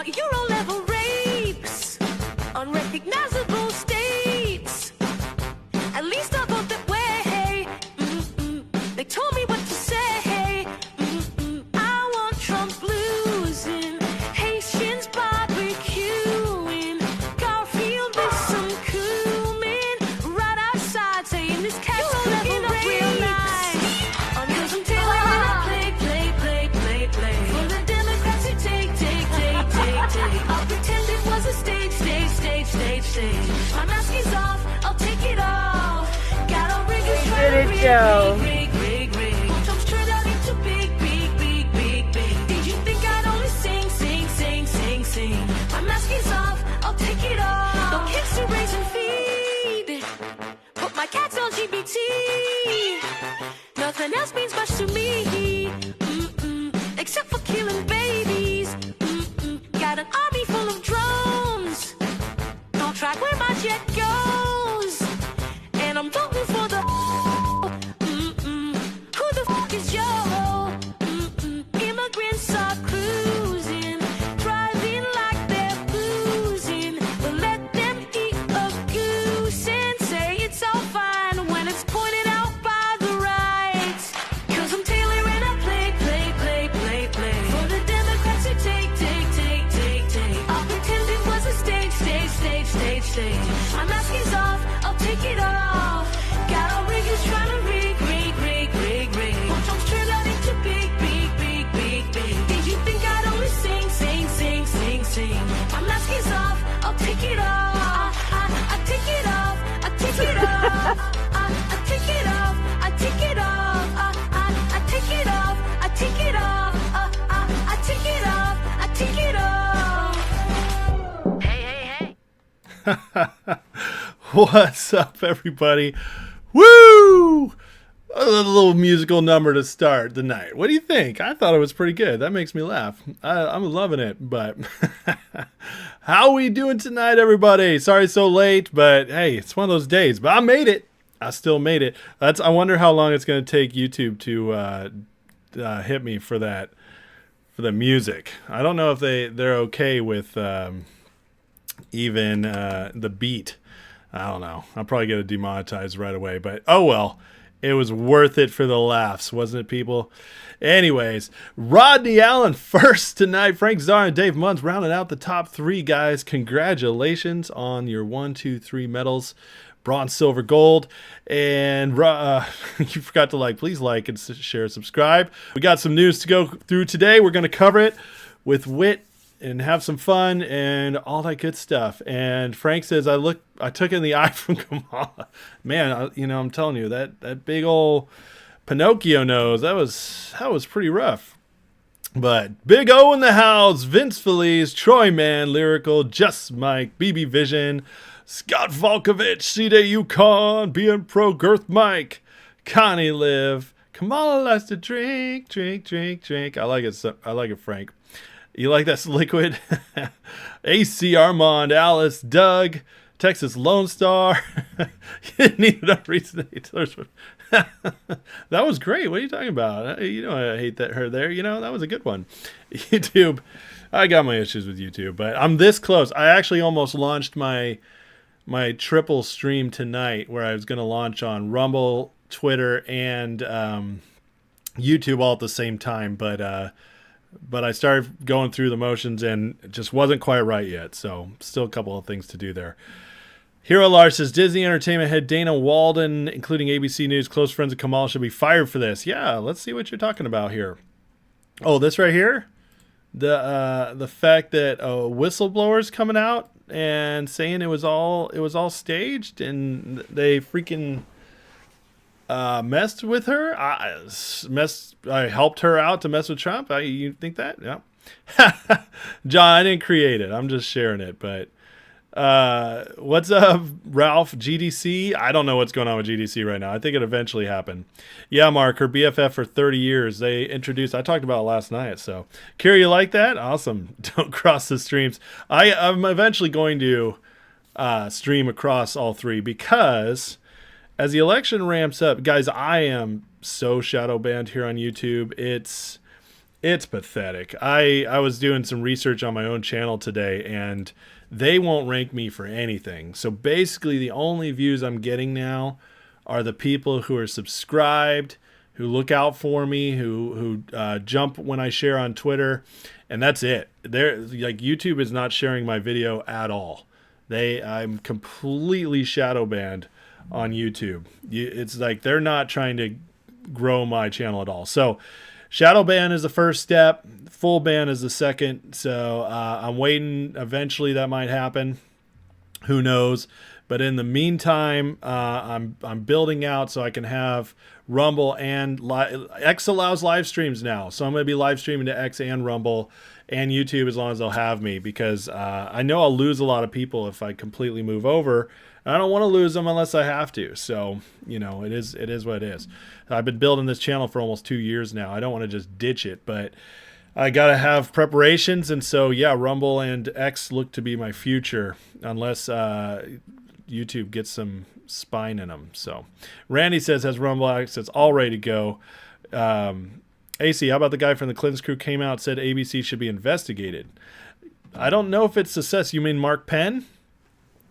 Euro level rapes, unrecognizable states. At least I thought that way. They told me what to say. I want Trump losing, Haitians barbecuing, Garfield with some cumin, right outside saying this cat's cooking up real nice. On yours I'm Taylor and I play. For the Democrats who take. I'll pretend it was a stage. My mask is off, I'll take it off. Got all riggers trying to rig. Trump's turned out into big. Did you think I'd only sing? My mask is off, I'll take it off. No kids to raise and feed, but my cat's LGBT. Nothing else means much to me, except for killing babies. Got an army full of drones. Don't track where my jet goes. And I'm voting for the who the is Joe? Immigrants are cruising, driving like they're boozing. But let them eat a goose and say it's all fine when it's pointed out by the right. 'Cause I'm Taylor and I play. For the Democrats who take. I'll pretend it was a stage. My mask is off, I'll take it off. Got all riggers trying to rig. Trump's turned out into big. Did you think I'd only sing? My mask is off, I'll take it off. I take it off. I take it off. I take it off. I take it off. I take it off. I take it off. I take it off. I take it off. Hey. What's up, everybody? Woo! A little musical number to start the night. What do you think? I thought it was pretty good. That makes me laugh. I'm loving it, but how we doing tonight, everybody? Sorry so late, but hey, it's one of those days. But I made it. I still made it. I wonder how long it's going to take YouTube to hit me for that, for the music. I don't know if they're okay with even the beat. I don't know. I'll probably get it demonetized right away, but oh well. It was worth it for the laughs, wasn't it, people? Anyways, Rodney Allen first tonight. Frank Czar and Dave Munns rounding out the top three, guys. Congratulations on your 1, 2, 3 medals. Bronze, silver, gold. And you forgot to please like and share, subscribe. We got some news to go through today. We're going to cover it with wit and have some fun and all that good stuff. And Frank says, I took in the eye from Kamala. Man, I'm telling you, that big old Pinocchio nose, that was pretty rough. But Big O in the house, Vince Felice, Troy Mann, Lyrical, Just Mike, BB Vision, Scott Volkovich, C-Day Yukon, being pro Girth Mike, Connie Liv, Kamala likes to drink. I like it, Frank. You like that liquid? AC Armand, Alice, Doug, Texas Lone Star. You didn't need enough reason to That was great. What are you talking about? I hate her there. That was a good one. YouTube. I got my issues with YouTube, but I'm this close. I actually almost launched my triple stream tonight where I was going to launch on Rumble, Twitter, and YouTube all at the same time, but I started going through the motions and it just wasn't quite right yet. So still a couple of things to do there. Hero Lars says Disney Entertainment head Dana Walden, including ABC News, close friends of Kamala, should be fired for this. Yeah, let's see what you're talking about here. Oh, this right here? The fact that whistleblowers coming out and saying it was all staged and they freaking messed with her. I helped her out to mess with Trump. You think that? Yeah. John, I didn't create it. I'm just sharing it. But what's up, Ralph? GDC? I don't know what's going on with GDC right now. I think it eventually happened. Yeah, Mark, her BFF for 30 years. They introduced, I talked about it last night. So, Kira, you like that? Awesome. Don't cross the streams. I'm eventually going to stream across all three because as the election ramps up, guys, I am so shadow banned here on YouTube. It's It's pathetic. I was doing some research on my own channel today, and they won't rank me for anything. So basically, the only views I'm getting now are the people who are subscribed, who look out for me, who jump when I share on Twitter, and that's it. They're like, YouTube is not sharing my video at all. I'm completely shadow banned on YouTube. It's like they're not trying to grow my channel at all. So shadow ban is the first step. Full ban is the second. So I'm waiting. Eventually that might happen. Who knows? But in the meantime, I'm building out so I can have Rumble and X allows live streams now. So I'm going to be live streaming to X and Rumble and YouTube as long as they'll have me, because I know I'll lose a lot of people if I completely move over. I don't want to lose them unless I have to. So, you know, it is what it is. I've been building this channel for almost 2 years now. I don't want to just ditch it, but I got to have preparations. And so, yeah, Rumble and X look to be my future unless YouTube gets some spine in them. So Randy says, has Rumble access all ready to go. AC, how about the guy from the Clinton's crew came out, said ABC should be investigated? I don't know if it's success. You mean Mark Penn?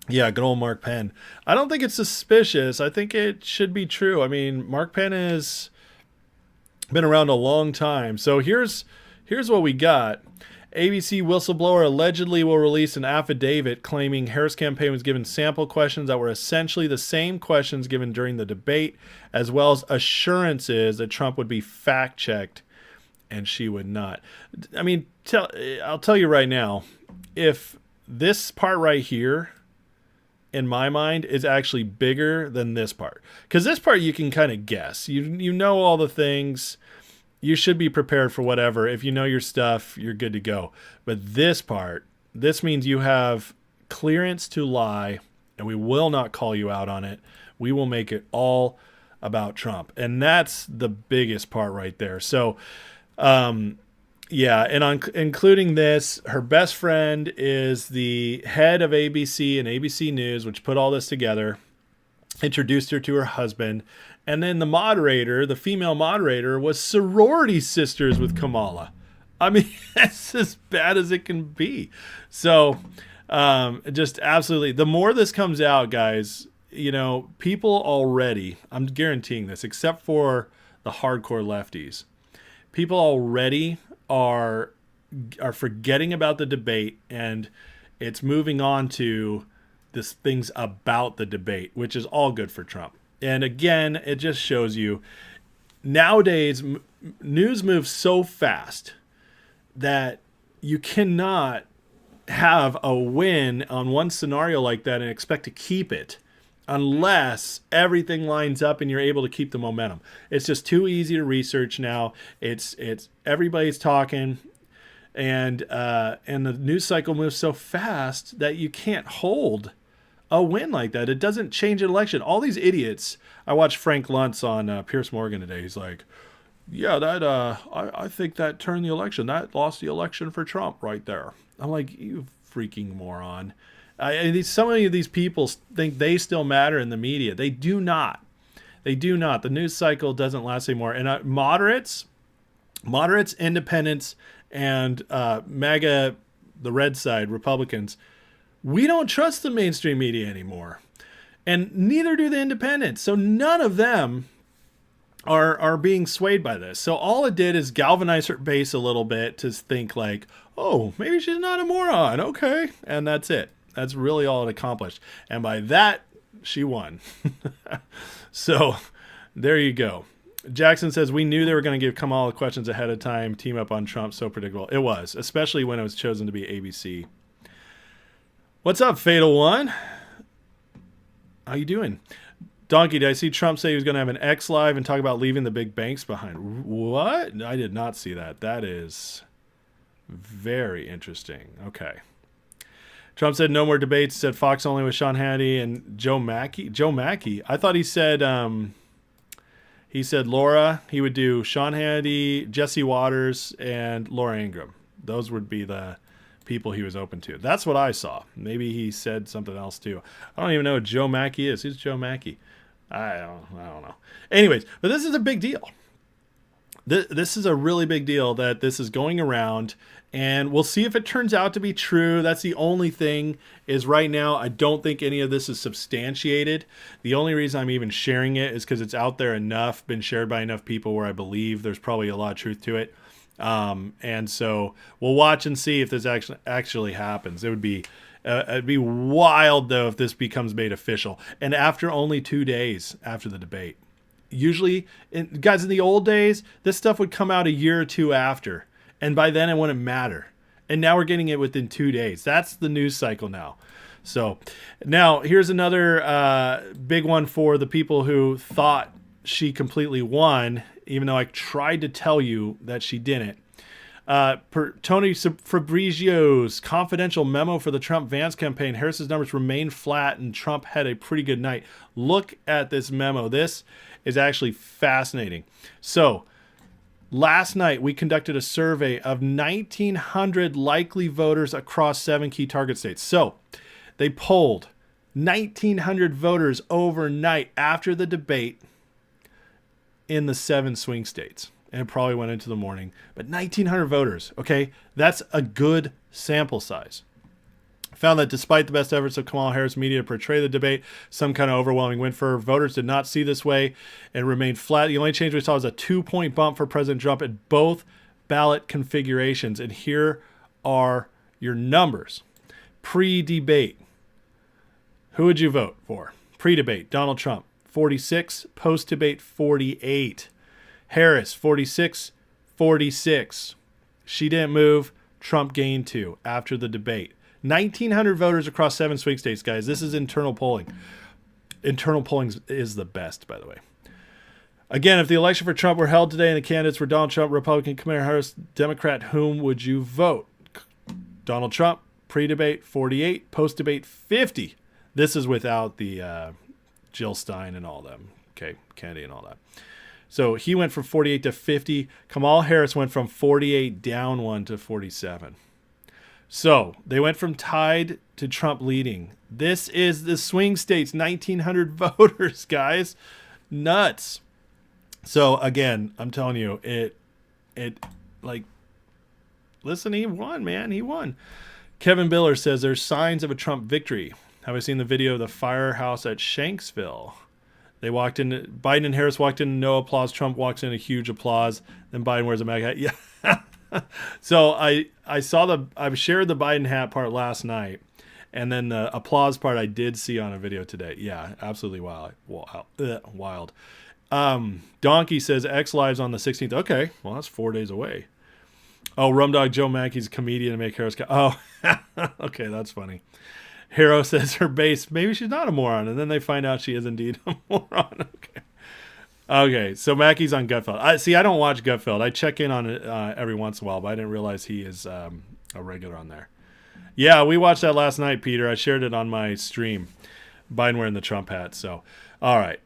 Yeah, good old Mark Penn. I don't think it's suspicious. I think it should be true. I mean, Mark Penn has been around a long time. So here's what we got. ABC whistleblower allegedly will release an affidavit claiming Harris campaign was given sample questions that were essentially the same questions given during the debate, as well as assurances that Trump would be fact-checked and she would not. I mean, I'll tell you right now, if this part right here, in my mind, is actually bigger than this part. Because this part you can kind of guess. You know all the things. You should be prepared for whatever. If you know your stuff, you're good to go. But this part, this means you have clearance to lie, and we will not call you out on it. We will make it all about Trump. And that's the biggest part right there. So, yeah, and including this, her best friend is the head of ABC and ABC News, which put all this together, introduced her to her husband. And then the moderator, the female moderator, was sorority sisters with Kamala. I mean, that's as bad as it can be. So just absolutely, the more this comes out, guys, you know, people already, I'm guaranteeing this, except for the hardcore lefties, people already are forgetting about the debate, and it's moving on to this things about the debate, which is all good for Trump. And again, it just shows you nowadays news moves so fast that you cannot have a win on one scenario like that and expect to keep it unless everything lines up and you're able to keep the momentum. It's just too easy to research now. It's everybody's talking, and the news cycle moves so fast that you can't hold a win like that. It doesn't change an election. All these idiots. I watched Frank Luntz on Piers Morgan today. He's like, yeah, that I think that turned the election. That lost the election for Trump right there. I'm like, you freaking moron. So many of these people think they still matter in the media. They do not. They do not. The news cycle doesn't last anymore. And moderates, independents, and MAGA, the red side, Republicans, we don't trust the mainstream media anymore. And neither do the independents. So none of them are being swayed by this. So all it did is galvanize her base a little bit to think like, oh, maybe she's not a moron. Okay. And that's it. That's really all it accomplished. And by that, she won. So there you go. Jackson says, we knew they were going to give Kamala questions ahead of time. Team up on Trump. So predictable. It was, especially when it was chosen to be ABC. What's up, Fatal One? How you doing? Donkey, did I see Trump say he was going to have an X Live and talk about leaving the big banks behind? What? I did not see that. That is very interesting. Okay. Trump said no more debates. Said Fox only with Sean Hannity and Joe Mackey. Joe Mackey. I thought he said Laura. He would do Sean Hannity, Jesse Waters, and Laura Ingraham. Those would be the people he was open to. That's what I saw. Maybe he said something else too. I don't even know who Joe Mackey is. Who's Joe Mackey? I don't know. Anyways, but this is a big deal. This is a really big deal that this is going around, and we'll see if it turns out to be true. That's the only thing, is right now I don't think any of this is substantiated. The only reason I'm even sharing it is because it's out there enough, been shared by enough people where I believe there's probably a lot of truth to it. And so we'll watch and see if this actually happens. It'd be wild though if this becomes made official, and after only 2 days after the debate. Usually, guys, in the old days, this stuff would come out a year or two after, and by then it wouldn't matter. And now we're getting it within 2 days. That's the news cycle now. So now here's another big one for the people who thought she completely won, even though I tried to tell you that she didn't. Per Tony Fabrizio's confidential memo for the Trump-Vance campaign, Harris's numbers remained flat and Trump had a pretty good night. Look at this memo. This is actually fascinating. So last night we conducted a survey of 1,900 likely voters across 7 key target states. So they polled 1,900 voters overnight after the debate in the 7 swing states. And it probably went into the morning. But 1,900 voters, okay? That's a good sample size. Found that despite the best efforts of Kamala Harris media to portray the debate, some kind of overwhelming win for her, voters did not see this way and remained flat. The only change we saw was a 2-point bump for President Trump in both ballot configurations. And here are your numbers. Pre-debate, who would you vote for? Pre-debate, Donald Trump, 46. Post-debate, 48. Harris, 46, 46. She didn't move. Trump gained 2 after the debate. 1,900 voters across 7 swing states, guys. This is internal polling. Internal polling is the best, by the way. Again, if the election for Trump were held today and the candidates were Donald Trump, Republican, Kamala Harris, Democrat, whom would you vote? Donald Trump, pre-debate, 48. Post-debate, 50. This is without the Jill Stein and all them. Okay, Kennedy and all that. So he went from 48 to 50. Kamala Harris went from 48 down 1 to 47. So they went from tied to Trump leading. This is the swing states, 1,900 voters, guys. Nuts. So again, I'm telling you, listen, he won, man. He won. Kevin Biller says there's signs of a Trump victory. Have I seen the video of the firehouse at Shanksville? They walked in. Biden and Harris walked in, no applause. Trump walks in, a huge applause. Then Biden wears a MAGA hat. Yeah. So I shared the Biden hat part last night, and then the applause part I did see on a video today. Yeah, absolutely wild. Donkey says X Lives on the 16th. Okay, well that's 4 days away. Oh, Rumdog Joe Mackey's a comedian to make Harris. Okay, that's funny. Hero says her base, maybe she's not a moron, and then they find out she is indeed a moron. Okay, so Mackey's on Gutfeld. I don't watch Gutfeld. I check in on it every once in a while, but I didn't realize he is a regular on there. Yeah, we watched that last night, Peter. I shared it on my stream. Biden wearing the Trump hat. So, all right,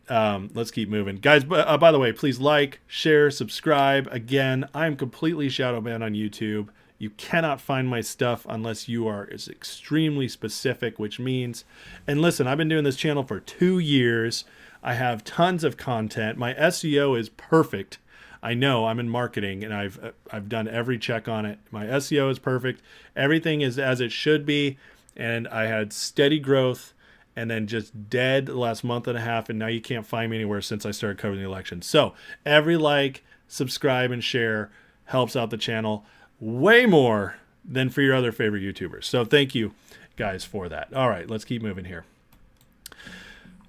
let's keep moving. Guys, by the way, please like, share, subscribe. Again, I'm completely shadow banned on YouTube. You cannot find my stuff unless you are extremely specific, which means, and listen, I've been doing this channel for 2 years. I have tons of content. My SEO is perfect. I know, I'm in marketing and I've done every check on it. My SEO is perfect. Everything is as it should be. And I had steady growth and then just dead the last month and a half. And now you can't find me anywhere since I started covering the election. So every like, subscribe, and share helps out the channel way more than for your other favorite YouTubers. So thank you guys for that. All right, let's keep moving here.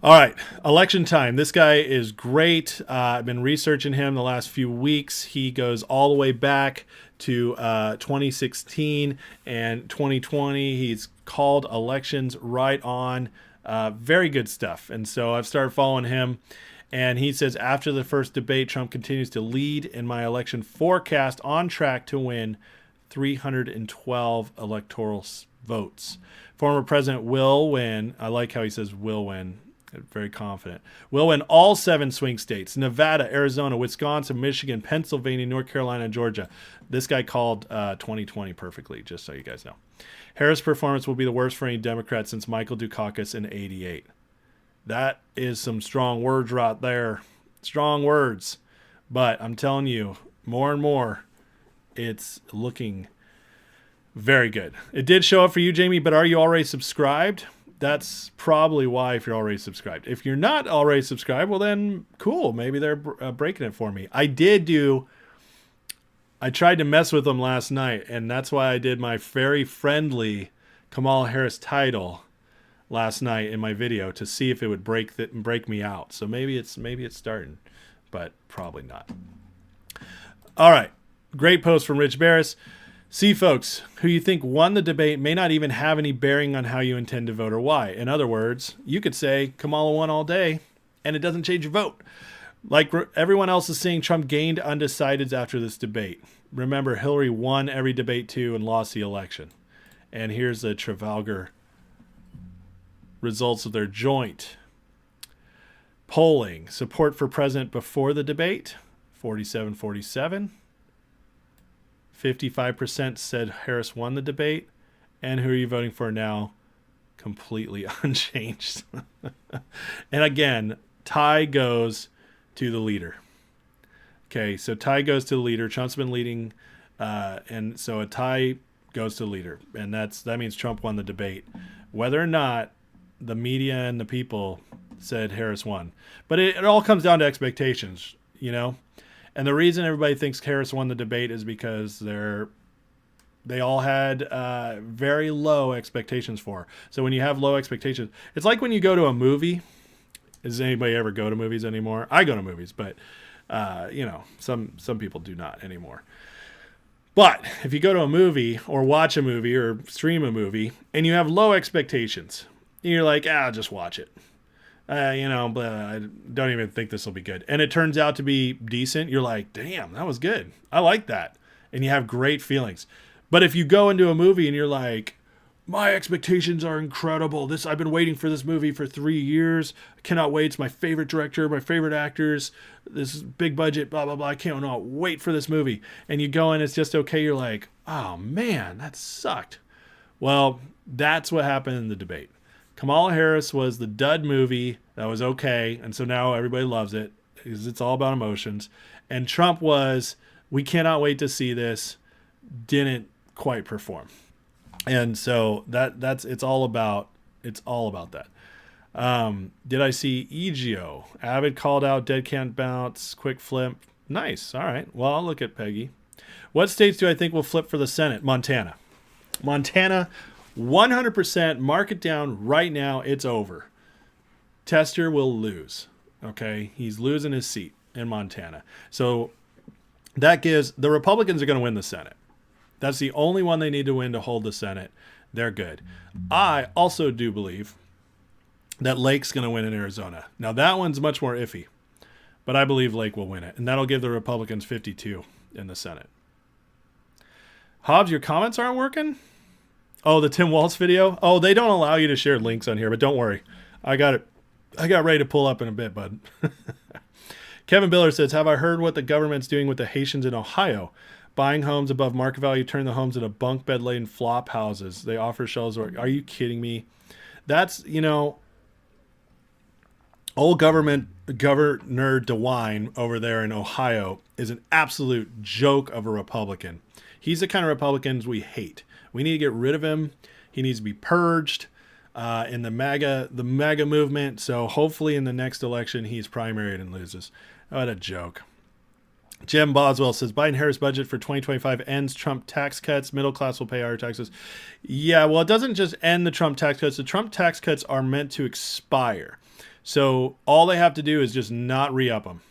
All right, election time. This guy is great. I've been researching him the last few weeks. He goes all the way back to 2016 and 2020. He's called elections right on. Very good stuff. And so I've started following him. And he says, after the first debate, Trump continues to lead in my election forecast, on track to win 312 electoral votes. Former president will win. I like how he says will win. Very confident. Will win all 7 swing states: Nevada, Arizona, Wisconsin, Michigan, Pennsylvania, North Carolina, and Georgia. This guy called 2020 perfectly, just so you guys know. Harris' performance will be the worst for any Democrat since Michael Dukakis in '88. That is some strong words right there. Strong words. But I'm telling you, more and more, it's looking very good. It did show up for you, Jamie, but are you already subscribed? That's probably why, if you're already subscribed. If you're not already subscribed, well then, cool. Maybe they're breaking it for me. I tried to mess with them last night, and that's why I did my very friendly Kamala Harris title last night in my video to see if it would break me out. So maybe it's starting, but probably not. All right. Great post from Rich Barris. See, folks, who you think won the debate may not even have any bearing on how you intend to vote or why. In other words, you could say Kamala won all day, and it doesn't change your vote. Like everyone else is saying, Trump gained undecideds after this debate. Remember, Hillary won every debate too and lost the election. And here's the Trafalgar results of their joint polling. Support for president before the debate, 47-47. 55% said Harris won the debate. And who are you voting for now? Completely unchanged. And again, tie goes to the leader. Okay, so tie goes to the leader. Trump's been leading, and so a tie goes to the leader. And that means Trump won the debate. Whether or not the media and the people said Harris won. But it all comes down to expectations, you know? And the reason everybody thinks Harris won the debate is because they all had very low expectations for her. So when you have low expectations, it's like when you go to a movie. Does anybody ever go to movies anymore? I go to movies, but some people do not anymore. But if you go to a movie or watch a movie or stream a movie and you have low expectations, you're like, I'll just watch it. But I don't even think this will be good. And it turns out to be decent. You're like, damn, that was good. I like that. And you have great feelings. But if you go into a movie and you're like, my expectations are incredible. I've been waiting for this movie for 3 years. I cannot wait. It's my favorite director, my favorite actors. This is big budget, blah, blah, blah. I cannot wait for this movie. And you go in, it's just okay. You're like, oh, man, that sucked. Well, that's what happened in the debate. Kamala Harris was the dud movie that was okay. And so now everybody loves it because it's all about emotions. And Trump was, we cannot wait to see this, didn't quite perform. And so it's all about that. Did I see Egio? Avid called out dead can't bounce, quick flip. Nice. All right. Well, I'll look at Peggy. What states do I think will flip for the Senate? Montana, 100%. Mark it down right now. It's over. Tester will lose. Okay. He's losing his seat in Montana. So that gives the Republicans are going to win the Senate. That's the only one they need to win to hold the Senate. They're good. I also do believe that Lake's going to win in Arizona. Now, that one's much more iffy, but I believe Lake will win it, and that'll give the Republicans 52 in the Senate. Hobbs, your comments aren't working? Oh, the Tim Walz video? Oh, they don't allow you to share links on here, but don't worry. I got ready to pull up in a bit, bud. Kevin Biller says, have I heard what the government's doing with the Haitians in Ohio? Buying homes above market value, turn the homes into bunk bed laden flop houses. They offer shells. Are you kidding me? That's, old Governor DeWine over there in Ohio is an absolute joke of a Republican. He's the kind of Republicans we hate. We need to get rid of him. He needs to be purged in the MAGA movement. So hopefully in the next election, he's primaried and loses. What a joke. Jim Boswell says, Biden-Harris budget for 2025 ends Trump tax cuts. Middle class will pay higher taxes. Yeah, well, it doesn't just end the Trump tax cuts. The Trump tax cuts are meant to expire. So all they have to do is just not re-up them.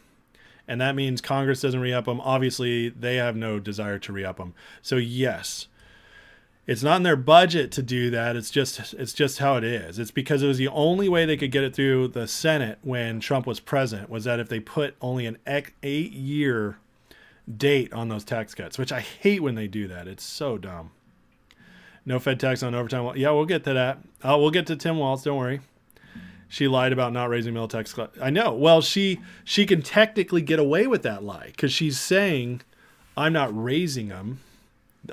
And that means Congress doesn't re-up them. Obviously, they have no desire to re-up them. So yes, it's not in their budget to do that. It's just how it is. It's because it was the only way they could get it through the Senate when Trump was president, was that if they put only an 8-year date on those tax cuts, which I hate when they do that. It's so dumb. No Fed tax on overtime. Yeah, we'll get to that. We'll get to Tim Walz. Don't worry. She lied about not raising middle tax. I know. Well, she can technically get away with that lie because she's saying, I'm not raising them.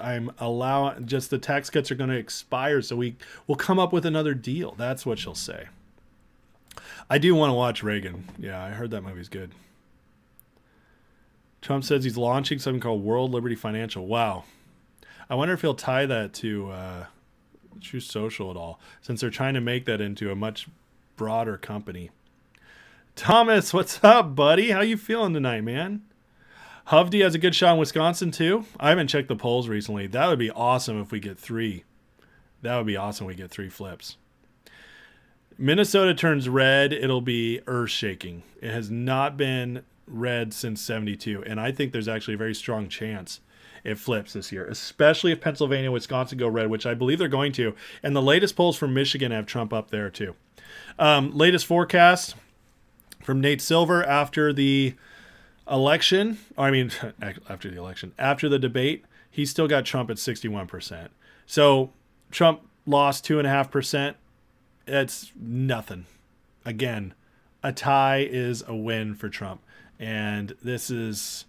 I'm allowing, just the tax cuts are going to expire, so we will come up with another deal. That's what she'll say. I do want to watch Reagan. Yeah, I heard that movie's good. Trump says he's launching something called World Liberty Financial. Wow. I wonder if he'll tie that to True Social at all, since they're trying to make that into a much broader company. Thomas, what's up, buddy? How you feeling tonight, man? Hovde has a good shot in Wisconsin, too. I haven't checked the polls recently. That would be awesome if we get 3. That would be awesome if we get 3 flips. Minnesota turns red. It'll be earth-shaking. It has not been red since 72, and I think there's actually a very strong chance it flips this year, especially if Pennsylvania and Wisconsin go red, which I believe they're going to. And the latest polls from Michigan have Trump up there, too. Latest forecast from Nate Silver after the election. After the debate, he's still got Trump at 61%. So Trump lost 2.5%. It's nothing. Again, a tie is a win for Trump. And this is...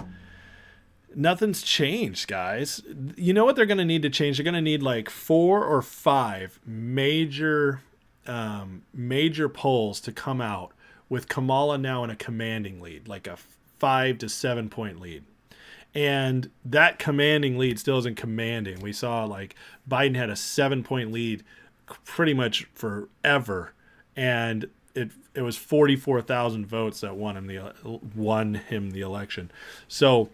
Nothing's changed, guys. You know what they're going to need to change? They're going to need like 4 or 5 major polls to come out with Kamala now in a commanding lead, like a 5 to 7 point lead. And that commanding lead still isn't commanding. We saw like Biden had a 7 point lead pretty much forever. And it was 44,000 votes that won him the election. So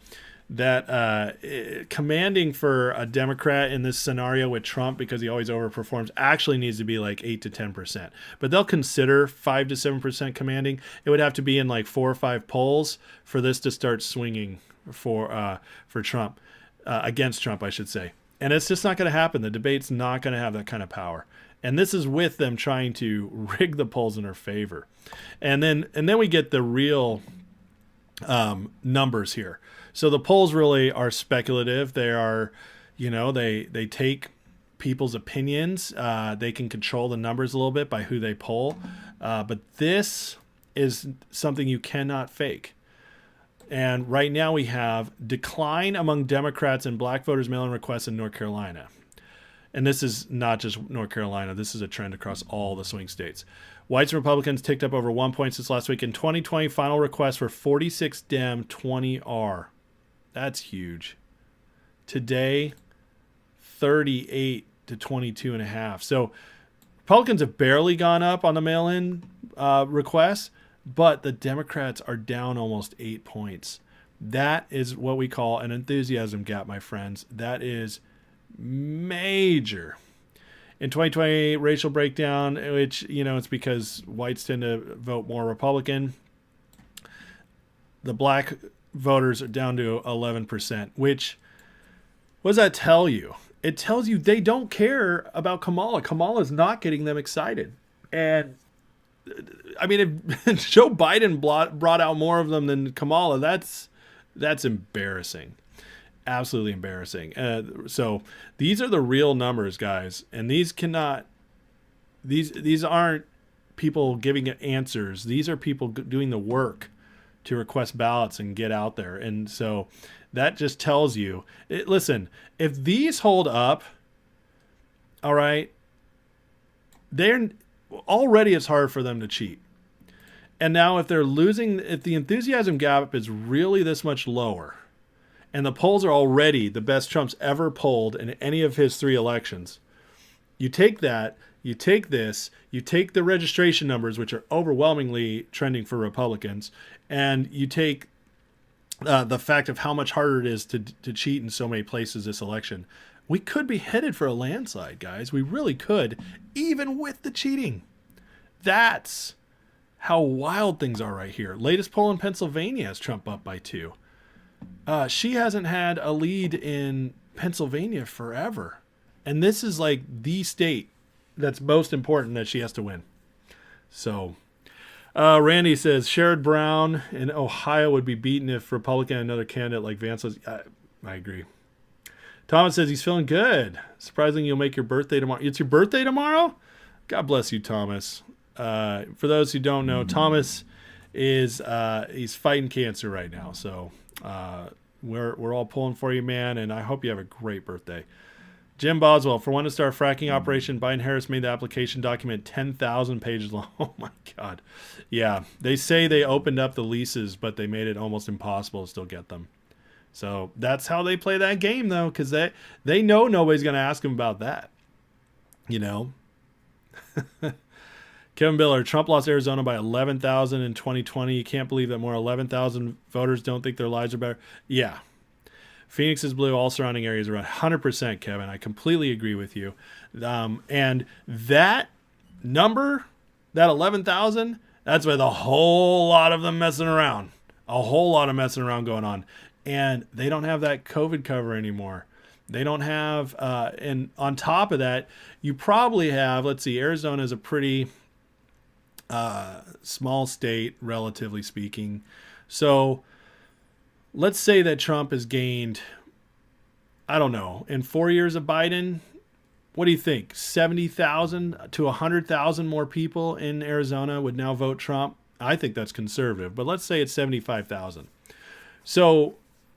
that commanding for a Democrat in this scenario with Trump, because he always overperforms, actually needs to be like 8 to 10%. But they'll consider 5 to 7% commanding. It would have to be in like 4 or 5 polls for this to start swinging for Trump, against Trump, I should say. And it's just not going to happen. The debate's not going to have that kind of power. And this is with them trying to rig the polls in their favor. And then we get the real numbers here. So the polls really are speculative. They are, they take people's opinions. They can control the numbers a little bit by who they poll. But this is something you cannot fake. And right now we have decline among Democrats and black voters' mail-in requests in North Carolina. And this is not just North Carolina. This is a trend across all the swing states. Whites and Republicans ticked up over 1 point since last week. In 2020, final requests were 46 Dem, 20 R. That's huge. Today, 38 to 22.5. So Republicans have barely gone up on the mail-in requests, but the Democrats are down almost 8 points. That is what we call an enthusiasm gap, my friends. That is major. In 2020, racial breakdown, which, it's because whites tend to vote more Republican. The black voters are down to 11%, which, what does that tell you? It tells you they don't care about Kamala. Kamala is not getting them excited. And, if Joe Biden brought out more of them than Kamala, that's embarrassing. Absolutely embarrassing. So these are the real numbers, guys. And these aren't people giving answers. These are people doing the work to request ballots and get out there. And so that just tells you, listen, if these hold up, all right, already it's hard for them to cheat. And now if they're losing, if the enthusiasm gap is really this much lower, and the polls are already the best Trump's ever polled in any of his 3 elections, you take that, you take this, you take the registration numbers, which are overwhelmingly trending for Republicans, and you take the fact of how much harder it is to cheat in so many places this election. We could be headed for a landslide, guys. We really could, even with the cheating. That's how wild things are right here. Latest poll in Pennsylvania has Trump up by 2. She hasn't had a lead in Pennsylvania forever. And this is like the state that's most important that she has to win. So, Randy says, Sherrod Brown in Ohio would be beaten if Republican and another candidate like Vance was. I agree. Thomas says he's feeling good. Surprising you'll make your birthday tomorrow. It's your birthday tomorrow? God bless you, Thomas. For those who don't know, Thomas is he's fighting cancer right now. So we're all pulling for you, man, and I hope you have a great birthday. Jim Boswell, for one to start fracking operation, Biden-Harris made the application document 10,000 pages long. Oh, my God. Yeah, they say they opened up the leases, but they made it almost impossible to still get them. So that's how they play that game, though, because they know nobody's going to ask them about that. You know? Kevin Biller, Trump lost Arizona by 11,000 in 2020. You can't believe that more 11,000 voters don't think their lives are better. Yeah. Phoenix is blue. All surrounding areas are 100%, Kevin. I completely agree with you. And that number, that 11,000, that's with a whole lot of them messing around. A whole lot of messing around going on. And they don't have that COVID cover anymore. They don't have, and on top of that, you probably have, let's see, Arizona is a pretty small state, relatively speaking. So let's say that Trump has gained, I don't know, in 4 years of Biden, what do you think? 70,000 to 100,000 more people in Arizona would now vote Trump. I think that's conservative, but let's say it's 75,000. So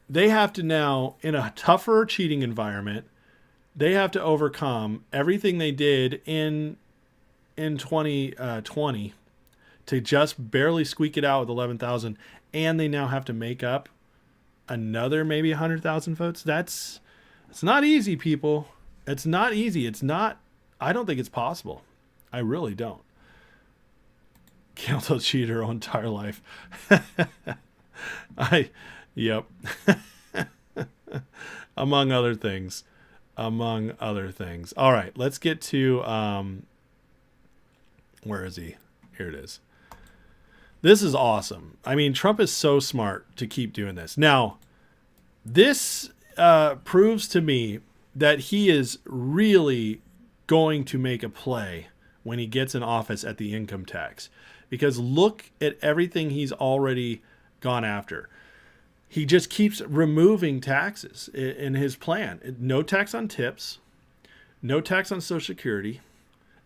they have to now, in a tougher cheating environment, they have to overcome everything they did in 2020 to just barely squeak it out with 11,000, and they now have to make up another maybe 100,000 votes. It's not easy, people. It's not easy. I don't think it's possible. I really don't. Killed a cheater her entire life. Yep. Among other things. All right, let's get to, where is he? Here it is. This is awesome. I mean, Trump is so smart to keep doing this. Now, this proves to me that he is really going to make a play when he gets in office at the income tax. Because look at everything he's already gone after. He just keeps removing taxes in his plan. No tax on tips, no tax on Social Security,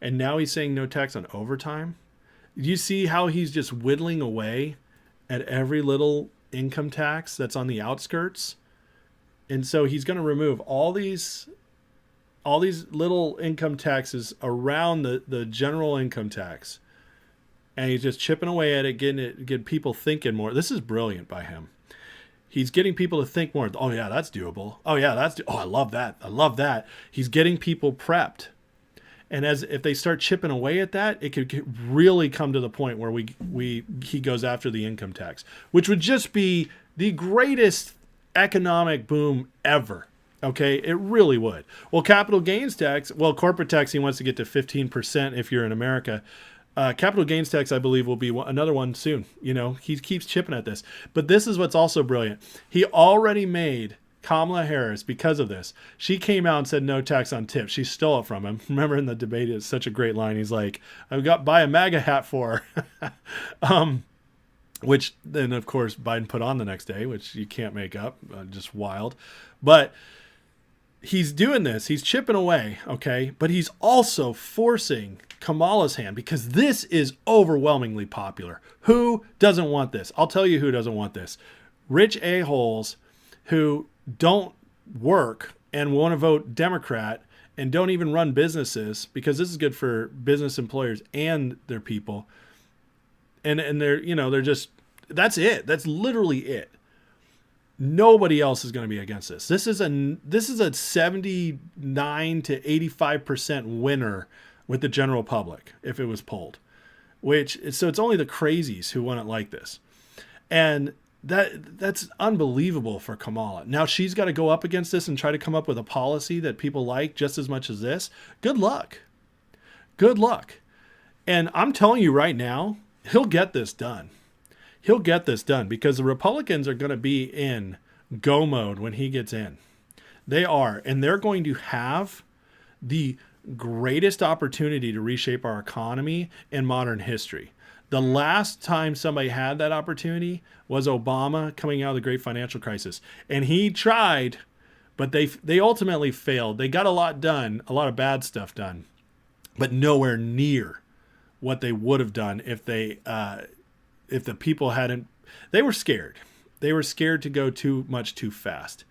and now he's saying no tax on overtime. You see how he's just whittling away at every little income tax that's on the outskirts? And so he's going to remove all these little income taxes around the general income tax. And he's just chipping away at it, getting people thinking more. This is brilliant by him. He's getting people to think more. Oh, yeah, that's doable. Oh, yeah, I love that. I love that. He's getting people prepped. And if they start chipping away at that, it could really come to the point where he goes after the income tax, which would just be the greatest economic boom ever. Okay, it really would. Well, capital gains tax, corporate tax, he wants to get to 15% if you're in America. Capital gains tax, I believe, will be another one soon. You know, he keeps chipping at this. But this is what's also brilliant. He already made Kamala Harris, because of this, she came out and said no tax on tips. She stole it from him. Remember in the debate, it's such a great line. He's like, I've got buy a MAGA hat for her. Which then, of course, Biden put on the next day, which you can't make up. Just wild. But he's doing this. He's chipping away, okay? But he's also forcing Kamala's hand because this is overwhelmingly popular. Who doesn't want this? I'll tell you who doesn't want this. Rich a-holes who don't work and want to vote Democrat and don't even run businesses, because this is good for business employers and their people. And they're just, that's it. That's literally it. Nobody else is going to be against this. This is a 79 to 85% winner with the general public if it was polled. So it's only the crazies who want it like this. And that's unbelievable for Kamala. Now she's got to go up against this and try to come up with a policy that people like just as much as this. Good luck. Good luck. And I'm telling you right now, he'll get this done. He'll get this done because the Republicans are going to be in go mode when he gets in. They are. And they're going to have the greatest opportunity to reshape our economy in modern history. The last time somebody had that opportunity was Obama coming out of the great financial crisis. And he tried, but they ultimately failed. They got a lot done, a lot of bad stuff done, but nowhere near what they would have done if the people hadn't. They were scared. They were scared to go too fast.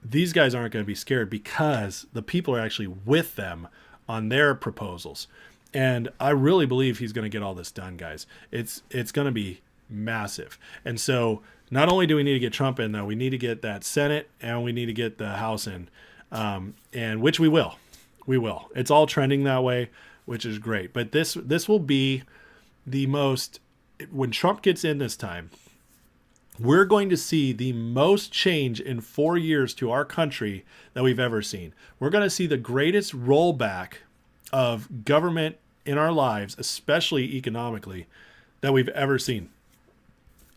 These guys aren't going to be scared because the people are actually with them on their proposals. And I really believe he's going to get all this done, guys. It's going to be massive. And so not only do we need to get Trump in, though, we need to get that Senate and we need to get the House in, and which we will. We will. It's all trending that way, which is great. But this will be the most, when Trump gets in this time, we're going to see the most change in 4 years to our country that we've ever seen. We're going to see the greatest rollback of government in our lives, especially economically, that we've ever seen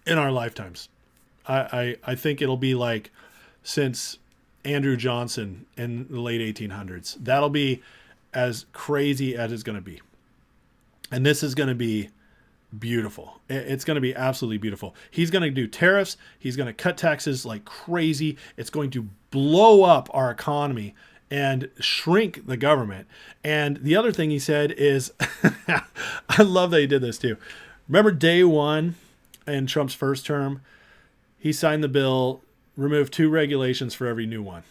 in our lifetimes. I think it'll be like since Andrew Johnson in the late 1800s. That'll be as crazy as it's going to be. And this is going to be beautiful. It's going to be absolutely beautiful. He's going to do tariffs. He's going to cut taxes like crazy. It's going to blow up our economy and shrink the government. And the other thing he said is, I love that he did this too. Remember day one in Trump's first term, he signed the bill, removed 2 regulations for every new one.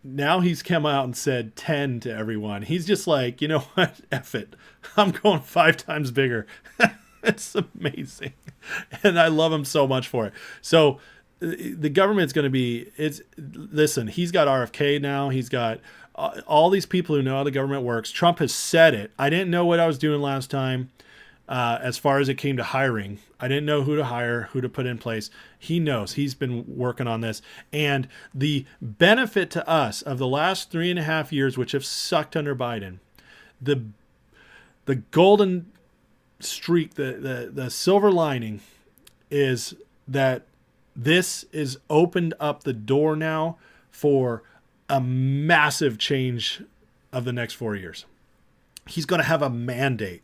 Now he's come out and said 10 to everyone. He's just like, you know what? F it. I'm going 5 times bigger. It's amazing. And I love him so much for it. So the government's going to be, listen, he's got RFK now. He's got all these people who know how the government works. Trump has said it. I didn't know what I was doing last time as far as it came to hiring. I didn't know who to hire, who to put in place. He knows. He's been working on this. And the benefit to us of the last 3.5 years, which have sucked under Biden, the golden streak, the silver lining is that this is opened up the door now for a massive change of the next 4 years. He's going to have a mandate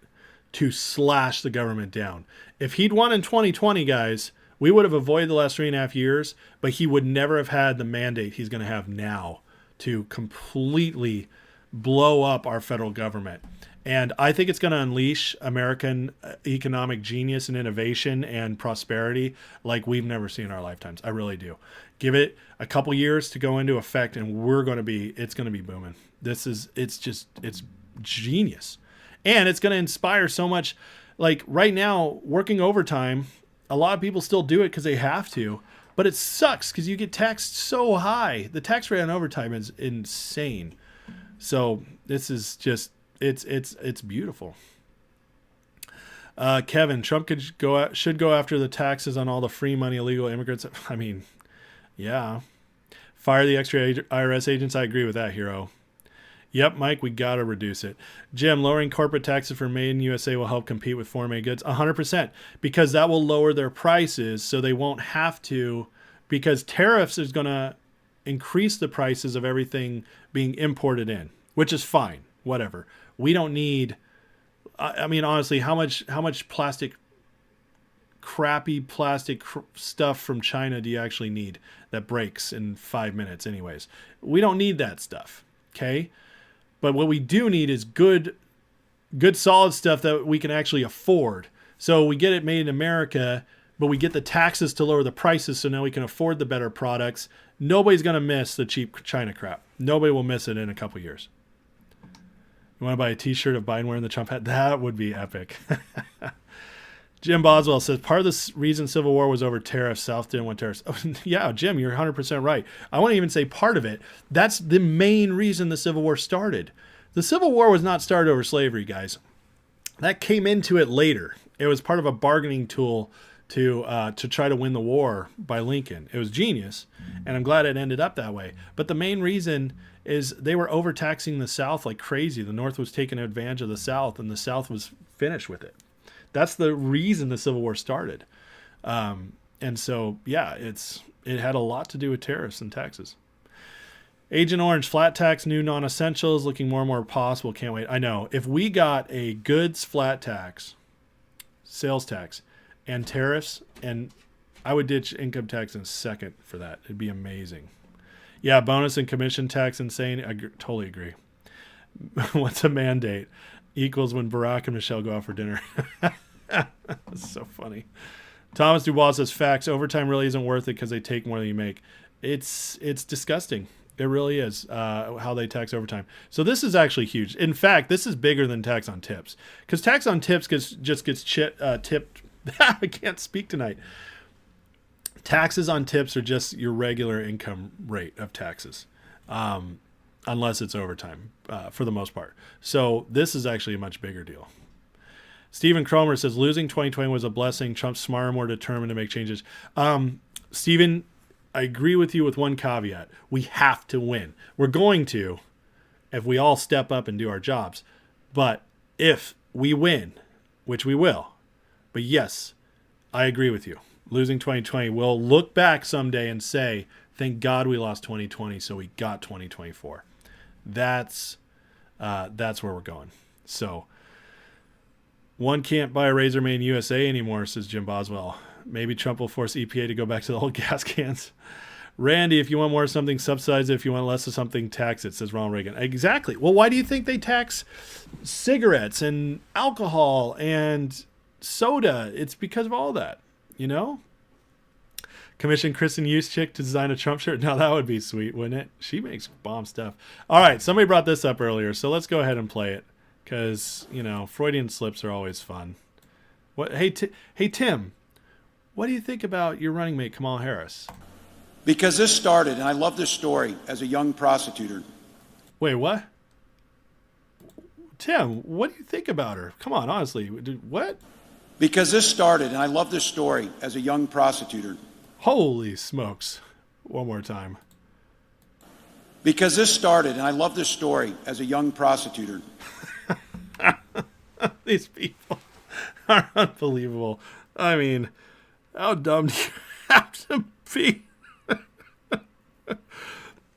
to slash the government down. If he'd won in 2020, guys, we would have avoided the last 3.5 years, but he would never have had the mandate he's going to have now to completely blow up our federal government. And I think it's going to unleash American economic genius and innovation and prosperity like we've never seen in our lifetimes. I really do. Give it a couple years to go into effect, and it's going to be booming. It's genius. And it's going to inspire so much. Like right now, working overtime, a lot of people still do it because they have to, but it sucks because you get taxed so high. The tax rate on overtime is insane. So this is just, it's beautiful. Kevin, Trump should go after the taxes on all the free money illegal immigrants. I mean, yeah. Fire the extra IRS agents. I agree with that, hero. Yep, Mike, we got to reduce it. Jim, lowering corporate taxes for made in USA will help compete with foreign made goods. 100%, because that will lower their prices so they won't have to, because tariffs is going to increase the prices of everything being imported in, which is fine, whatever. We don't need, I mean, honestly, how much crappy plastic stuff from China do you actually need that breaks in 5 minutes anyways? We don't need that stuff, okay? But what we do need is good solid stuff that we can actually afford. So we get it made in America, but we get the taxes to lower the prices so now we can afford the better products. Nobody's going to miss the cheap China crap. Nobody will miss it in a couple years. You want to buy a t-shirt of Biden wearing the Trump hat? That would be epic. Jim Boswell says, part of the reason Civil War was over tariffs. South didn't want tariffs. Oh, yeah, Jim, you're 100% right. I won't even say part of it. That's the main reason the Civil War started. The Civil War was not started over slavery, guys. That came into it later. It was part of a bargaining tool to try to win the war by Lincoln. It was genius, and I'm glad it ended up that way. But the main reason is they were overtaxing the South like crazy. The North was taking advantage of the South, and the South was finished with it. That's the reason the Civil War started. And so, yeah, it had a lot to do with tariffs and taxes. Agent Orange, flat tax, new non-essentials, looking more and more possible. Can't wait. I know. If we got a goods flat tax, sales tax, and tariffs, and I would ditch income tax in a second for that. It'd be amazing. Yeah, bonus and commission tax, insane. I totally agree. What's a mandate? Equals when Barack and Michelle go out for dinner. That's so funny. Thomas Dubois says, facts, overtime really isn't worth it because they take more than you make. It's disgusting. It really is how they tax overtime. So this is actually huge. In fact, this is bigger than tax on tips, because tax on tips gets tipped I can't speak tonight. Taxes on tips are just your regular income rate of taxes, unless it's overtime, for the most part. So this is actually a much bigger deal. Stephen Cromer says, losing 2020 was a blessing. Trump's smarter, more determined to make changes. Stephen, I agree with you with one caveat. We have to win. We're going to if we all step up and do our jobs. But if we win, which we will, but yes, I agree with you. Losing 2020, we'll look back someday and say, thank God we lost 2020, so we got 2024. That's where we're going. So one can't buy a Razor made in USA anymore, says Jim Boswell. Maybe Trump will force EPA to go back to the old gas cans. Randy, if you want more of something, subsidize it. If you want less of something, tax it, says Ronald Reagan. Exactly. Well, why do you think they tax cigarettes and alcohol and soda? It's because of all that, you know? Commission Kristen Yuschik to design a Trump shirt. Now that would be sweet, wouldn't it? She makes bomb stuff. All right, somebody brought this up earlier, so let's go ahead and play it because, you know, Freudian slips are always fun. What? Hey, Tim, what do you think about your running mate, Kamala Harris? Because this started, and I love this story, as a young prosecutor. Wait, what? Tim, what do you think about her? Come on, honestly. What? Because this started, and I love this story, as a young prosecutor. Holy smokes. One more time. Because this started, and I love this story, as a young prosecutor. These people are unbelievable. I mean, how dumb do you have to be?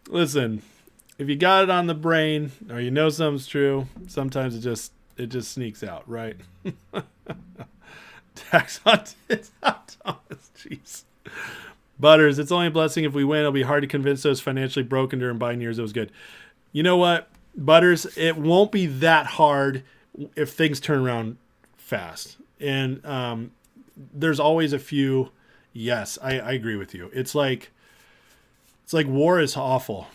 Listen, if you got it on the brain or you know something's true, sometimes it just sneaks out, right? Tax on Thomas, jeez. Butters, it's only a blessing if we win. It'll be hard to convince those financially broken during Biden years it was good. You know what, Butters? It won't be that hard if things turn around fast. And there's always a few. Yes, I agree with you. It's like war is awful,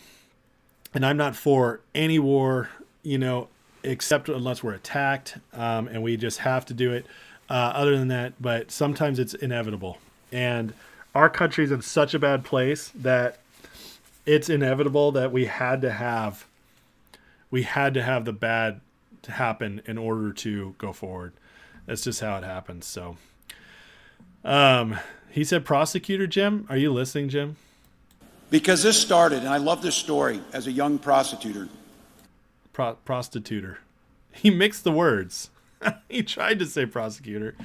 and I'm not for any war, you know, except unless we're attacked, and we just have to do it. Other than that, but sometimes it's inevitable, and our country's in such a bad place that it's inevitable that we had to have the bad to happen in order to go forward. That's just how it happens. So, he said prosecutor, Jim. Are you listening, Jim? Because this started, and I love this story, as a young prosecutor. Prostituter. He mixed the words. He tried to say prosecutor.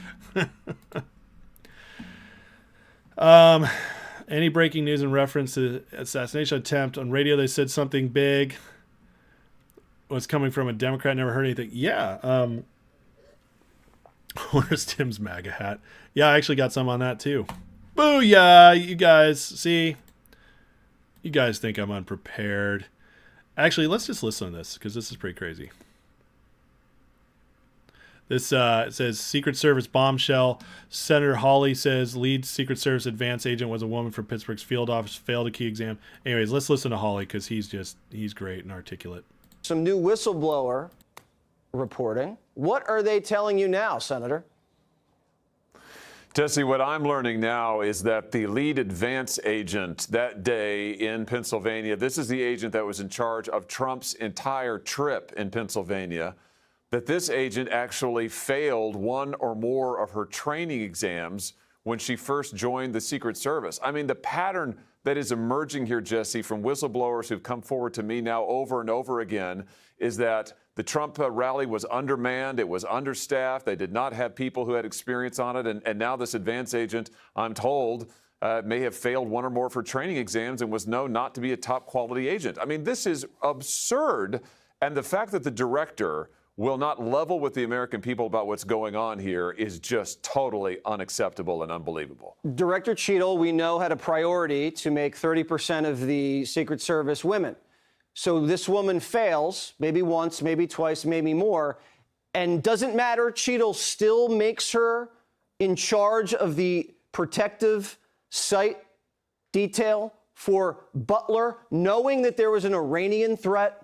Any breaking news in reference to the assassination attempt on radio? They said something big was coming from a Democrat. Never heard anything. Yeah. Where's Tim's MAGA hat? Yeah, I actually got some on that too. Booyah, you guys. See? You guys think I'm unprepared. Actually, let's just listen to this because this is pretty crazy. This it says Secret Service bombshell. Senator Hawley says lead Secret Service advance agent was a woman from Pittsburgh's field office, failed a key exam. Anyways, let's listen to Hawley because he's great and articulate. Some new whistleblower reporting. What are they telling you now, Senator? Jesse, what I'm learning now is that the lead advance agent that day in Pennsylvania, this is the agent that was in charge of Trump's entire trip in Pennsylvania, that this agent actually failed one or more of her training exams when she first joined the Secret Service. I mean, the pattern that is emerging here, Jesse, from whistleblowers who've come forward to me now over and over again is that the Trump rally was undermanned. It was understaffed. They did not have people who had experience on it. And now this advance agent, I'm told, may have failed one or more of her training exams and was known not to be a top quality agent. I mean, this is absurd. And the fact that the director will not level with the American people about what's going on here is just totally unacceptable and unbelievable. Director Cheadle, we know, had a priority to make 30% of the Secret Service women. So this woman fails, maybe once, maybe twice, maybe more, and doesn't matter. Cheadle still makes her in charge of the protective site detail for Butler, knowing that there was an Iranian threat.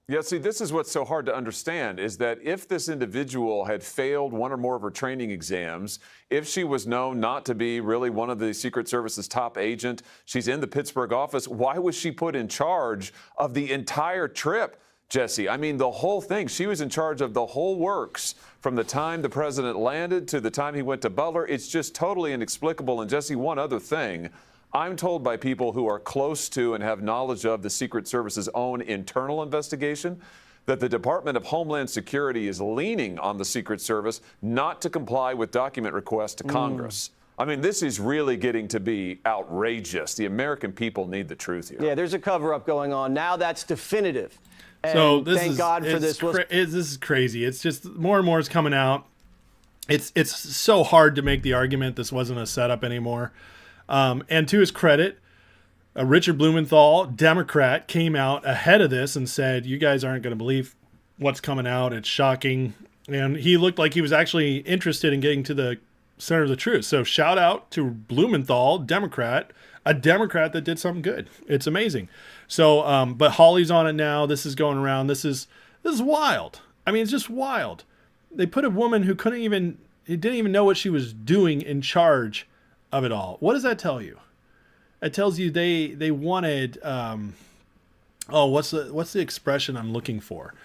Yeah, see, this is what's so hard to understand is that if this individual had failed one or more of her training exams, if she was known not to be really one of the Secret Service's top agent, she's in the Pittsburgh office, why was she put in charge of the entire trip, Jesse? I mean, the whole thing. She was in charge of the whole works from the time the president landed to the time he went to Butler. It's just totally inexplicable. And Jesse, one other thing. I'm told by people who are close to and have knowledge of the Secret Service's own internal investigation that the Department of Homeland Security is leaning on the Secret Service not to comply with document requests to Congress. I mean, this is really getting to be outrageous. The American people need the truth here. Yeah, there's a cover-up going on. Now that's definitive. And So this thank is God for this. this is crazy. It's just more and more is coming out. It's so hard to make the argument this wasn't a setup anymore. And to his credit, Richard Blumenthal, Democrat, came out ahead of this and said, you guys aren't going to believe what's coming out. It's shocking. And he looked like he was actually interested in getting to the center of the truth. So shout out to Blumenthal, Democrat, a Democrat that did something good. It's amazing. So, but Hawley's on it now. This is going around. This is wild. I mean, it's just wild. They put a woman who didn't even know what she was doing in charge of it all. What does that tell you? It tells you they wanted what's the expression I'm looking for?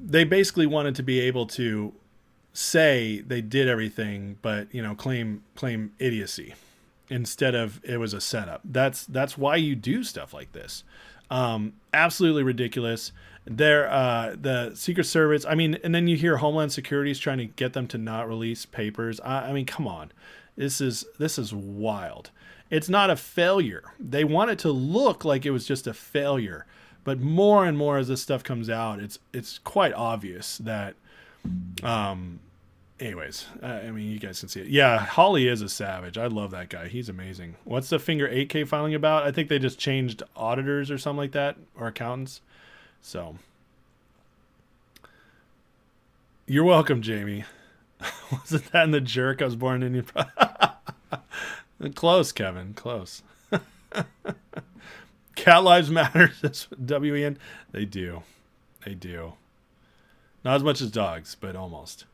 They basically wanted to be able to say they did everything, but claim idiocy instead of it was a setup. That's why you do stuff like this. Absolutely ridiculous. The Secret Service, I mean, and then you hear Homeland Security is trying to get them to not release papers. I mean, come on. This is wild. It's not a failure. They want it to look like it was just a failure, but more and more as this stuff comes out, it's quite obvious that anyways, I mean, you guys can see it. Yeah, Hawley is a savage. I love that guy. He's amazing. What's the Finger 8K filing about? I think they just changed auditors or something like that, or accountants. So, you're welcome, Jamie. Wasn't that in The Jerk? I was born in Indian. Close, Kevin. Close. Cat Lives Matter, says WEN. They do. They do. Not as much as dogs, but almost.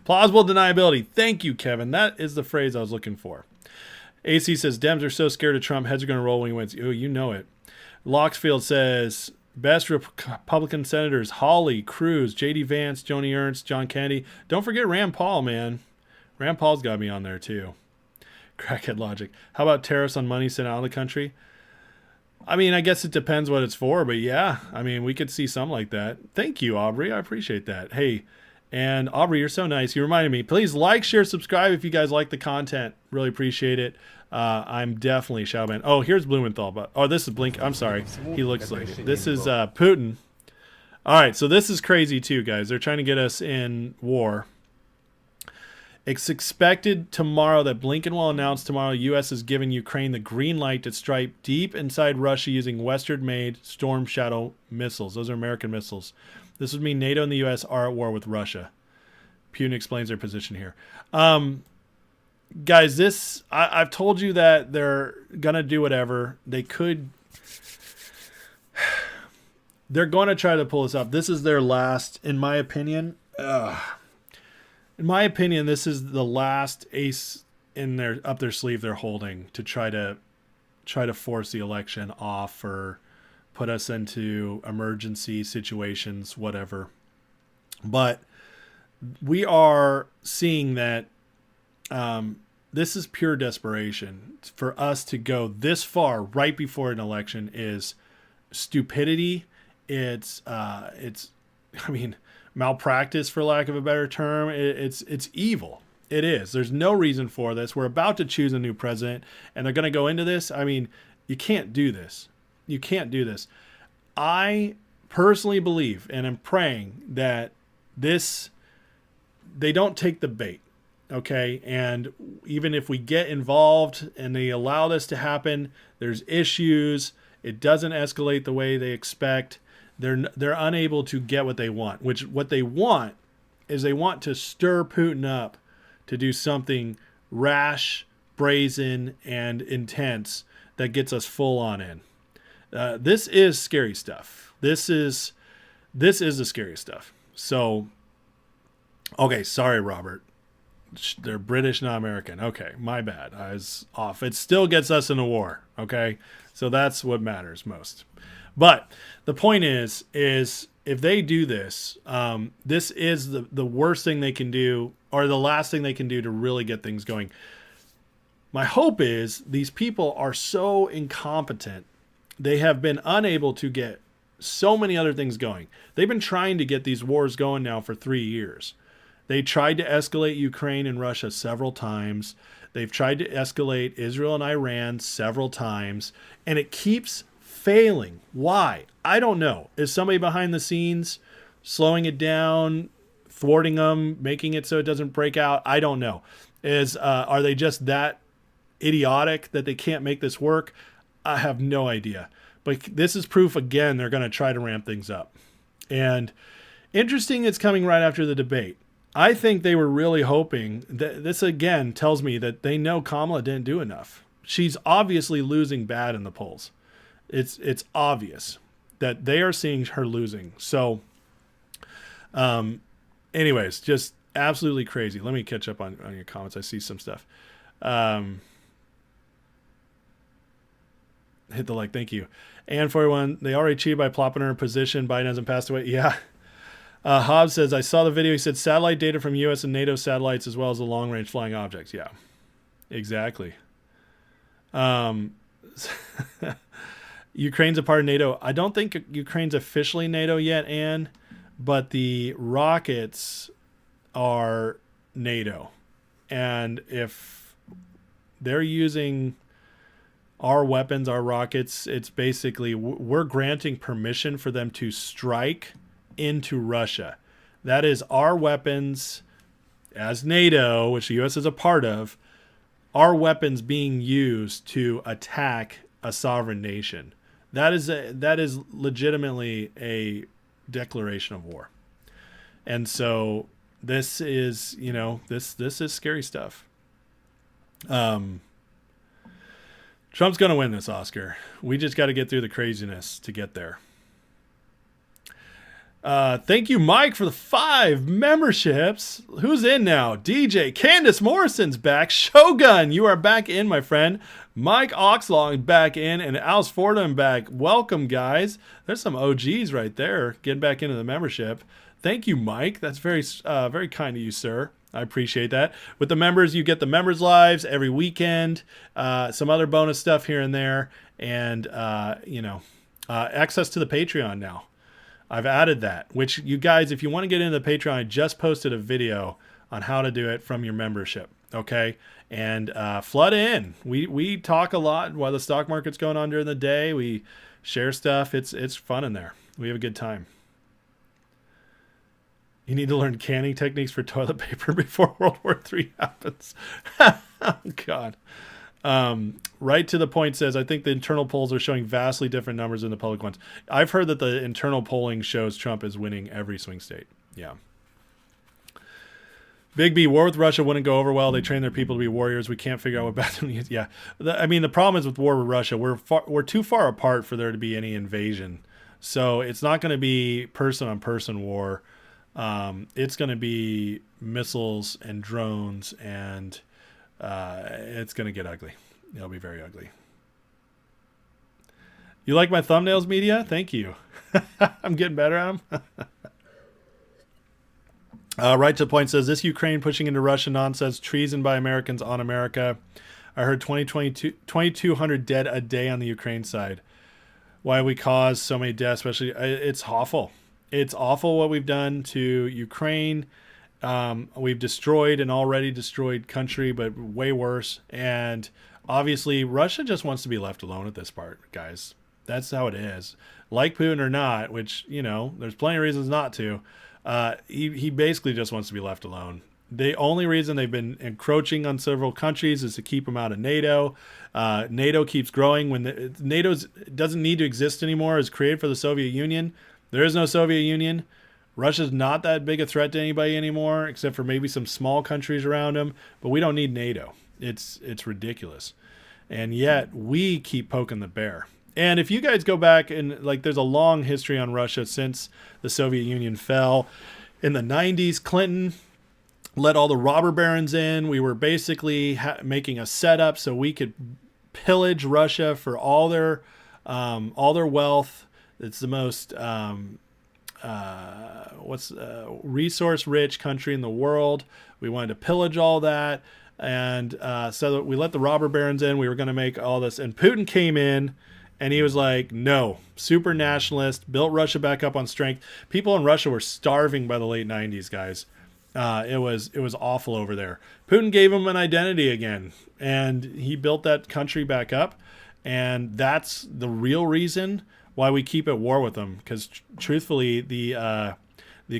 Plausible deniability. Thank you, Kevin. That is the phrase I was looking for. AC says, Dems are so scared of Trump, heads are going to roll when he wins. Oh, you know it. Loxfield says, best Republican senators, Hawley, Cruz, J.D. Vance, Joni Ernst, John Kennedy. Don't forget Rand Paul, man. Rand Paul's got to be on there, too. Crackhead logic. How about tariffs on money sent out of the country? I mean, I guess it depends what it's for, but yeah. I mean, we could see something like that. Thank you, Aubrey. I appreciate that. Hey, and Aubrey, you're so nice. You reminded me. Please like, share, subscribe if you guys like the content. Really appreciate it. I'm definitely Showman. Oh, here's Blumenthal. But this is Blink. I'm sorry. He looks like it. This is Putin. All right, so this is crazy too, guys. They're trying to get us in war. It's expected tomorrow that Blinken will announce tomorrow U.S. is giving Ukraine the green light to strike deep inside Russia using Western-made Storm Shadow missiles. Those are American missiles. This would mean NATO and the U.S. are at war with Russia. Putin explains their position here. Guys, I've told you that they're going to do whatever. They're going to try to pull this up. This is their last, in my opinion. In my opinion, this is the last ace up their sleeve they're holding to try to force the election off or put us into emergency situations, whatever. But we are seeing that this is pure desperation. For us to go this far right before an election is stupidity. It's malpractice, for lack of a better term. It's evil. It is. There's no reason for this. We're about to choose a new president, and they're going to go into this. I mean, you can't do this. You can't do this. I personally believe, and I'm praying that they don't take the bait. Okay, and even if we get involved and they allow this to happen, there's issues. It doesn't escalate the way they expect. They're unable to get what they want. What they want is they want to stir Putin up to do something rash, brazen, and intense that gets us full on in. This is scary stuff. This is the scary stuff. So, okay, sorry, Robert. They're British, not American. Okay, my bad. I was off. It still gets us in a war. Okay, so that's what matters most. But the point is if they do this, this is the worst thing they can do, or the last thing they can do to really get things going. My hope is these people are so incompetent. They have been unable to get so many other things going. They've been trying to get these wars going now for 3 years. They tried to escalate Ukraine and Russia several times. They've tried to escalate Israel and Iran several times, and it keeps failing. Why? I don't know. Is somebody behind the scenes slowing it down, thwarting them, making it so it doesn't break out? I don't know. Are they just that idiotic that they can't make this work? I have no idea. But this is proof again they're going to try to ramp things up. And interesting, it's coming right after the debate. I think they were really hoping that this again tells me that they know Kamala didn't do enough. She's obviously losing bad in the polls. It's obvious that they are seeing her losing. So, anyways, just absolutely crazy. Let me catch up on your comments. I see some stuff. Hit the like. Thank you. And 41, they already cheated by plopping her in position. Biden hasn't passed away. Yeah. Hobbs says, I saw the video. He said satellite data from U.S. and NATO satellites as well as the long-range flying objects. Yeah, exactly. Ukraine's a part of NATO. I don't think Ukraine's officially NATO yet, Anne, but the rockets are NATO. And if they're using our weapons, our rockets, it's basically we're granting permission for them to strike into Russia. That is our weapons as NATO, which the U.S. is a part of, our weapons being used to attack a sovereign nation. That is legitimately a declaration of war. And so this is, this is scary stuff. Trump's going to win this, Oscar. We just got to get through the craziness to get there. Thank you, Mike, for the 5 memberships. Who's in now? DJ Candace Morrison's back. Shogun, you are back in, my friend. Mike Oxlong back in, and Alice Fordham back. Welcome, guys. There's some OGs right there getting back into the membership. Thank you, Mike. That's very kind of you, sir. I appreciate that. With the members, you get the members lives every weekend, some other bonus stuff here and there, and access to the Patreon now. I've added that, which you guys, if you want to get into the Patreon, I just posted a video on how to do it from your membership. Okay. And flood in. We talk a lot while the stock market's going on during the day. We share stuff. It's fun in there. We have a good time. You need to learn canning techniques for toilet paper before World War III happens. Oh, God. Right to the point says, I think the internal polls are showing vastly different numbers than the public ones. I've heard that the internal polling shows Trump is winning every swing state. Yeah. Big B, war with Russia wouldn't go over well. They train their people to be warriors. We can't figure out what bathroom is. Yeah. The problem is with war with Russia, we're too far apart for there to be any invasion. So it's not going to be person-on-person war. It's going to be missiles and drones, and it's going to get ugly. It'll be very ugly. You like my thumbnails, media? Thank you. I'm getting better at them. Right to the point says, this Ukraine pushing into Russia nonsense, treason by Americans on America. I heard 2,200 dead a day on the Ukraine side. Why we cause so many deaths, especially, it's awful. It's awful what we've done to Ukraine. We've destroyed an already destroyed country, but way worse. And obviously, Russia just wants to be left alone at this part, guys. That's how it is. Like Putin or not, which, there's plenty of reasons not to. He basically just wants to be left alone. The only reason they've been encroaching on several countries is to keep them out of NATO. NATO keeps growing. When NATO doesn't need to exist anymore, it was created for the Soviet Union. There is no Soviet Union. Russia's not that big a threat to anybody anymore, except for maybe some small countries around them. But we don't need NATO. It's ridiculous. And yet we keep poking the bear. And if you guys go back and like, there's a long history on Russia since the Soviet Union fell. In the 90s, Clinton let all the robber barons in. We were basically making a setup so we could pillage Russia for all their wealth. It's the most resource-rich country in the world. We wanted to pillage all that, and so we let the robber barons in. We were going to make all this, and Putin came in. And he was like, no, super nationalist, built Russia back up on strength. People in Russia were starving by the late 90s, guys. It was awful over there. Putin gave them an identity again, and he built that country back up. And that's the real reason why we keep at war with them. Because truthfully, the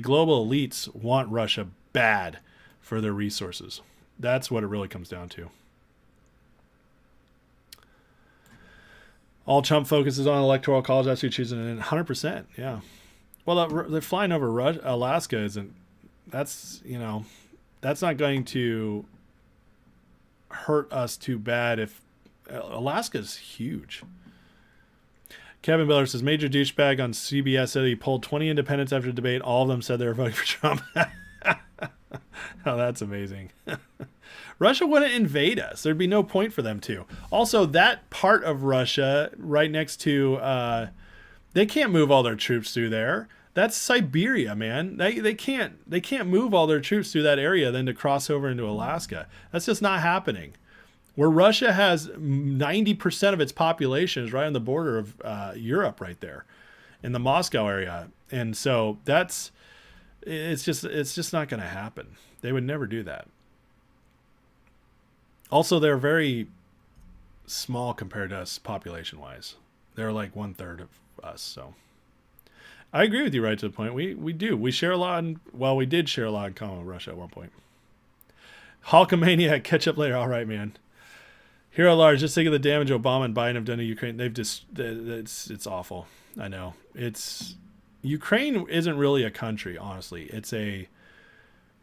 global elites want Russia bad for their resources. That's what it really comes down to. All Trump focuses on electoral college. That's who choosing it. 100%. Yeah. Well, they're flying over Alaska isn't. That's that's not going to hurt us too bad. If Alaska's huge. Kevin Miller says major douchebag on CBS said he polled 20 independents after the debate. All of them said they were voting for Trump. Oh, that's amazing. Russia wouldn't invade us. There'd be no point for them to. Also, that part of Russia right next to, they can't move all their troops through there. That's Siberia, man. They can't move all their troops through that area then to cross over into Alaska. That's just not happening. Where Russia has 90% of its population is right on the border of Europe right there in the Moscow area. And so it's just not going to happen. They would never do that. Also, they're very small compared to us population-wise. They're like 1/3 of us. So I agree with you right to the point. We do. We share a lot. We did share a lot in common with Russia at one point. Hulkamaniac, catch up later. All right, man. Hero Large, just think of the damage Obama and Biden have done to Ukraine. It's awful. I know. Ukraine isn't really a country, honestly.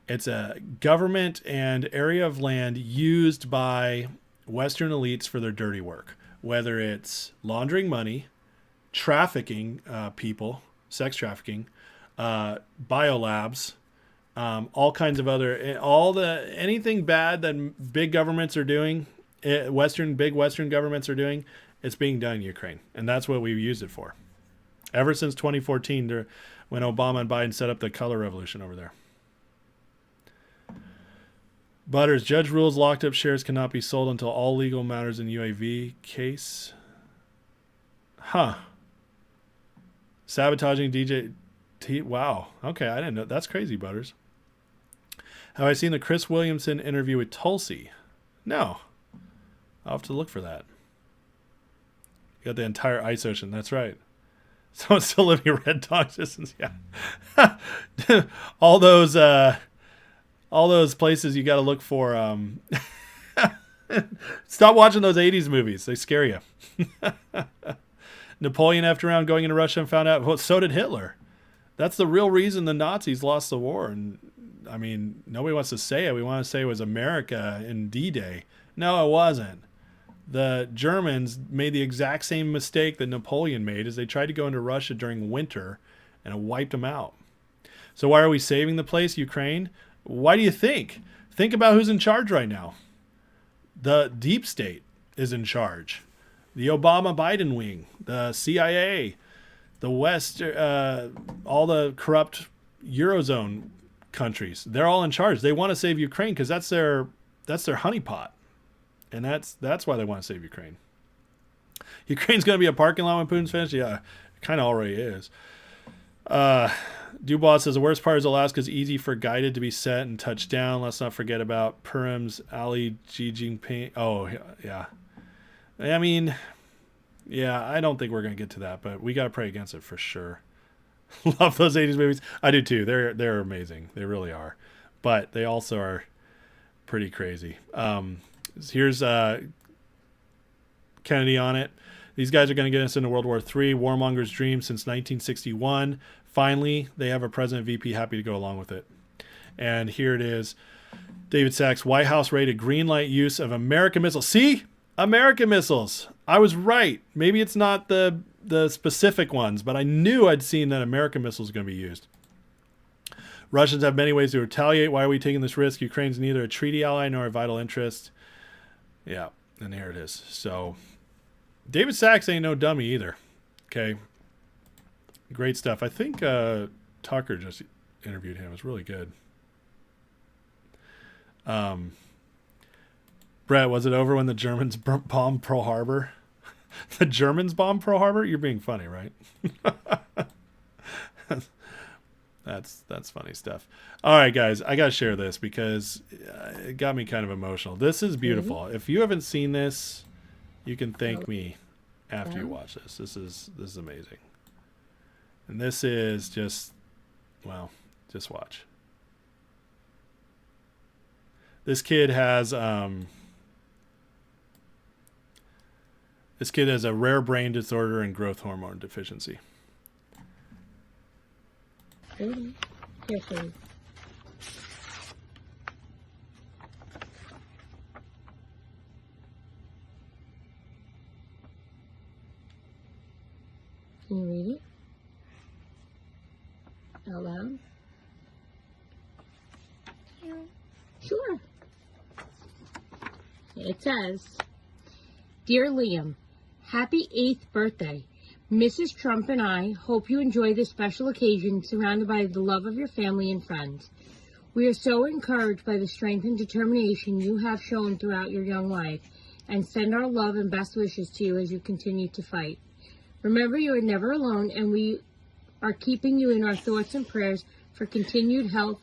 It's a government and area of land used by Western elites for their dirty work, whether it's laundering money, trafficking people, sex trafficking, biolabs, all kinds of other, anything bad that big governments are doing, big Western governments are doing, it's being done in Ukraine. And that's what we've used it for. Ever since 2014, when Obama and Biden set up the color revolution over there. Butters, judge rules locked up shares cannot be sold until all legal matters in UAV case. Huh. Sabotaging DJ T. Wow. Okay, I didn't know. That's crazy, Butters. Have I seen the Chris Williamson interview with Tulsi? No. I'll have to look for that. You got the entire ice ocean. That's right. Someone's still living red dog distance. Yeah. All those places you got to look for. Stop watching those 80s movies. They scare you. Napoleon, after around going into Russia and found out, well, so did Hitler. That's the real reason the Nazis lost the war. And I mean, nobody wants to say it. We want to say it was America in D-Day. No, it wasn't. The Germans made the exact same mistake that Napoleon made, as they tried to go into Russia during winter and it wiped them out. So why are we saving the place, Ukraine? Why do you think? Think about who's in charge right now. The deep state is in charge. The Obama-Biden wing, the CIA, the West, all the corrupt Eurozone countries. They're all in charge. They want to save Ukraine because that's their honeypot. And that's why they want to save Ukraine. Ukraine's going to be a parking lot when Putin's finished? Yeah, it kind of already is. Dubois says the worst part is Alaska's easy for guided to be set and touched down. Let's not forget about Purim's Ali Xi Jinping. Oh, yeah. I mean, yeah, I don't think we're going to get to that, but we got to pray against it for sure. Love those 80s movies. I do too. They're amazing. They really are. But they also are pretty crazy. Here's Kennedy on it. These guys are going to get us into World War III, warmonger's dream since 1961. Finally, they have a president VP happy to go along with it. And here it is. David Sachs, White House rated green light use of American missiles. See? American missiles. I was right. Maybe it's not the specific ones, but I knew I'd seen that American missiles going to be used. Russians have many ways to retaliate. Why are we taking this risk? Ukraine's neither a treaty ally nor a vital interest. Yeah, and here it is. So, David Sachs ain't no dummy either. Okay. Great stuff. I think Tucker just interviewed him. It was really good. Brett, was it over when the Germans bombed Pearl Harbor? The Germans bombed Pearl Harbor? You're being funny, right? That's funny stuff. All right, guys, I got to share this because it got me kind of emotional. This is beautiful. Mm-hmm. If you haven't seen this, you can thank me after you watch this. This is amazing. And this is just, well, just watch. This kid has a rare brain disorder and growth hormone deficiency. Carefully. Can you read it? Out loud? Yeah. Sure. It says, Dear Liam, happy 8th birthday. Mrs. Trump and I hope you enjoy this special occasion surrounded by the love of your family and friends. We are so encouraged by the strength and determination you have shown throughout your young life and send our love and best wishes to you as you continue to fight. Remember, you are never alone, and we are keeping you in our thoughts and prayers for continued health,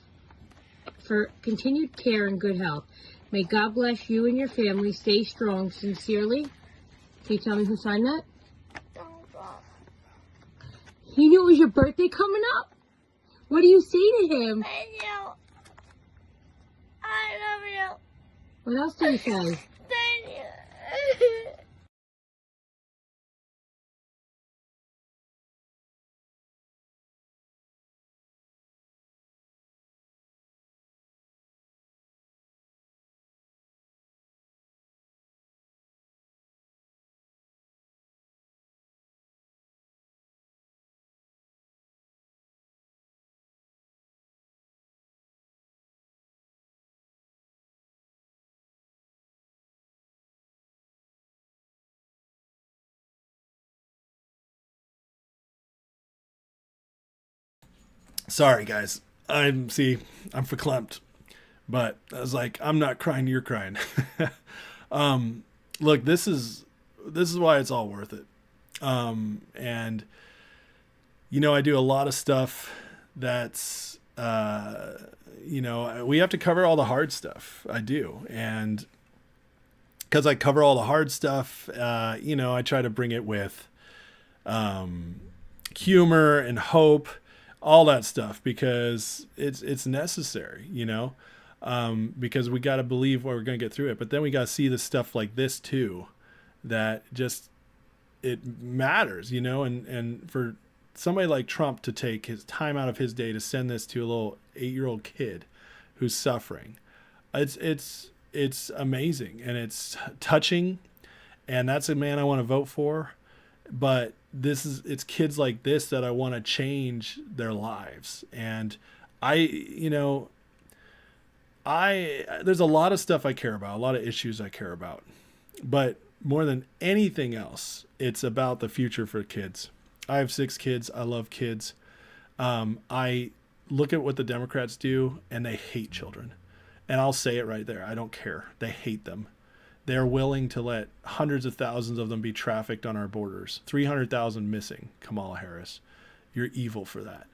for continued care and good health. May God bless you and your family. Stay strong. Sincerely. Can you tell me who signed that? He knew it was your birthday coming up? What do you say to him? Thank you. I love you. What else do you say? Thank you. Sorry, guys. I'm verklempt. But I was like, I'm not crying, you're crying. Look, this is why it's all worth it. And you know, I do a lot of stuff that's you know, we have to cover all the hard stuff. I do. And because I cover all the hard stuff, you know, I try to bring it with humor and hope, all that stuff, because it's necessary, you know, because we got to believe we're going to get through it. But then we got to see the stuff like this too, that just, it matters, you know, and for somebody like Trump to take his time out of his day to send this to a little 8-year-old kid who's suffering, it's amazing and it's touching, and that's a man I want to vote for. But it's kids like this that I want to change their lives. And there's a lot of stuff I care about, a lot of issues I care about, but more than anything else, it's about the future for kids. I have 6 kids. I love kids. I look at what the Democrats do, and they hate children. And I'll say it right there. I don't care. They hate them. They're willing to let hundreds of thousands of them be trafficked on our borders. 300,000 missing, Kamala Harris. You're evil for that.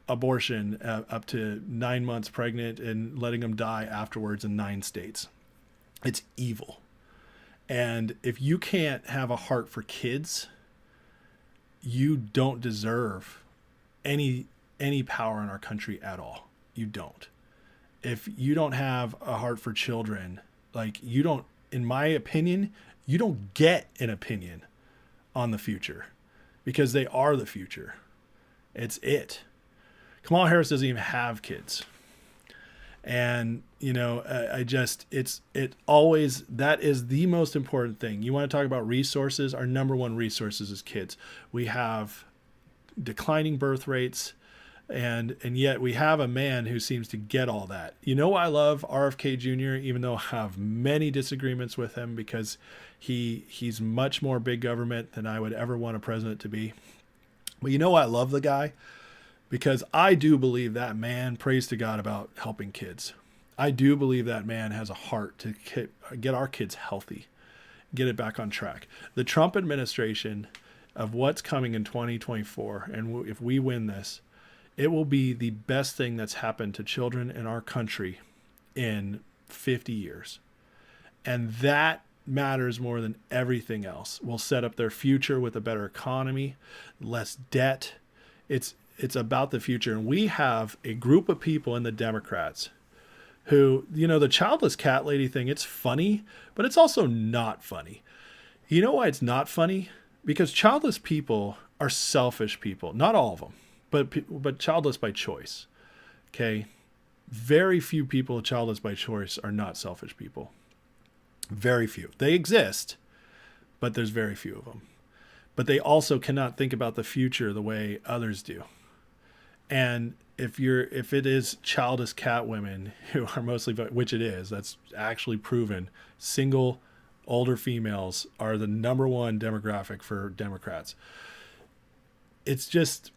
Abortion up to 9 months pregnant and letting them die afterwards in 9 states. It's evil. And if you can't have a heart for kids, you don't deserve any power in our country at all. You don't. If you don't have a heart for children, like, you don't, in my opinion, you don't get an opinion on the future, because they are the future. It's it. Kamala Harris doesn't even have kids. And, you know, it always, that is the most important thing. You want to talk about resources? Our number one resources is kids. We have declining birth rates, and yet we have a man who seems to get all that. You know, I love RFK Jr., even though I have many disagreements with him, because he's much more big government than I would ever want a president to be. But you know, I love the guy because I do believe that man prays to God about helping kids. I do believe that man has a heart to get our kids healthy, get it back on track. The Trump administration of what's coming in 2024, and if we win this, it will be the best thing that's happened to children in our country in 50 years. And that matters more than everything else. We'll set up their future with a better economy, less debt. It's about the future. And we have a group of people in the Democrats who, you know, the childless cat lady thing, it's funny, but it's also not funny. You know why it's not funny? Because childless people are selfish people. Not all of them, but childless by choice. Okay? Very few people childless by choice are not selfish people. Very few. They exist, but there's very few of them. But they also cannot think about the future the way others do. And if it is childless cat women who are mostly, which it is, that's actually proven, single older females are the number one demographic for Democrats. It's just,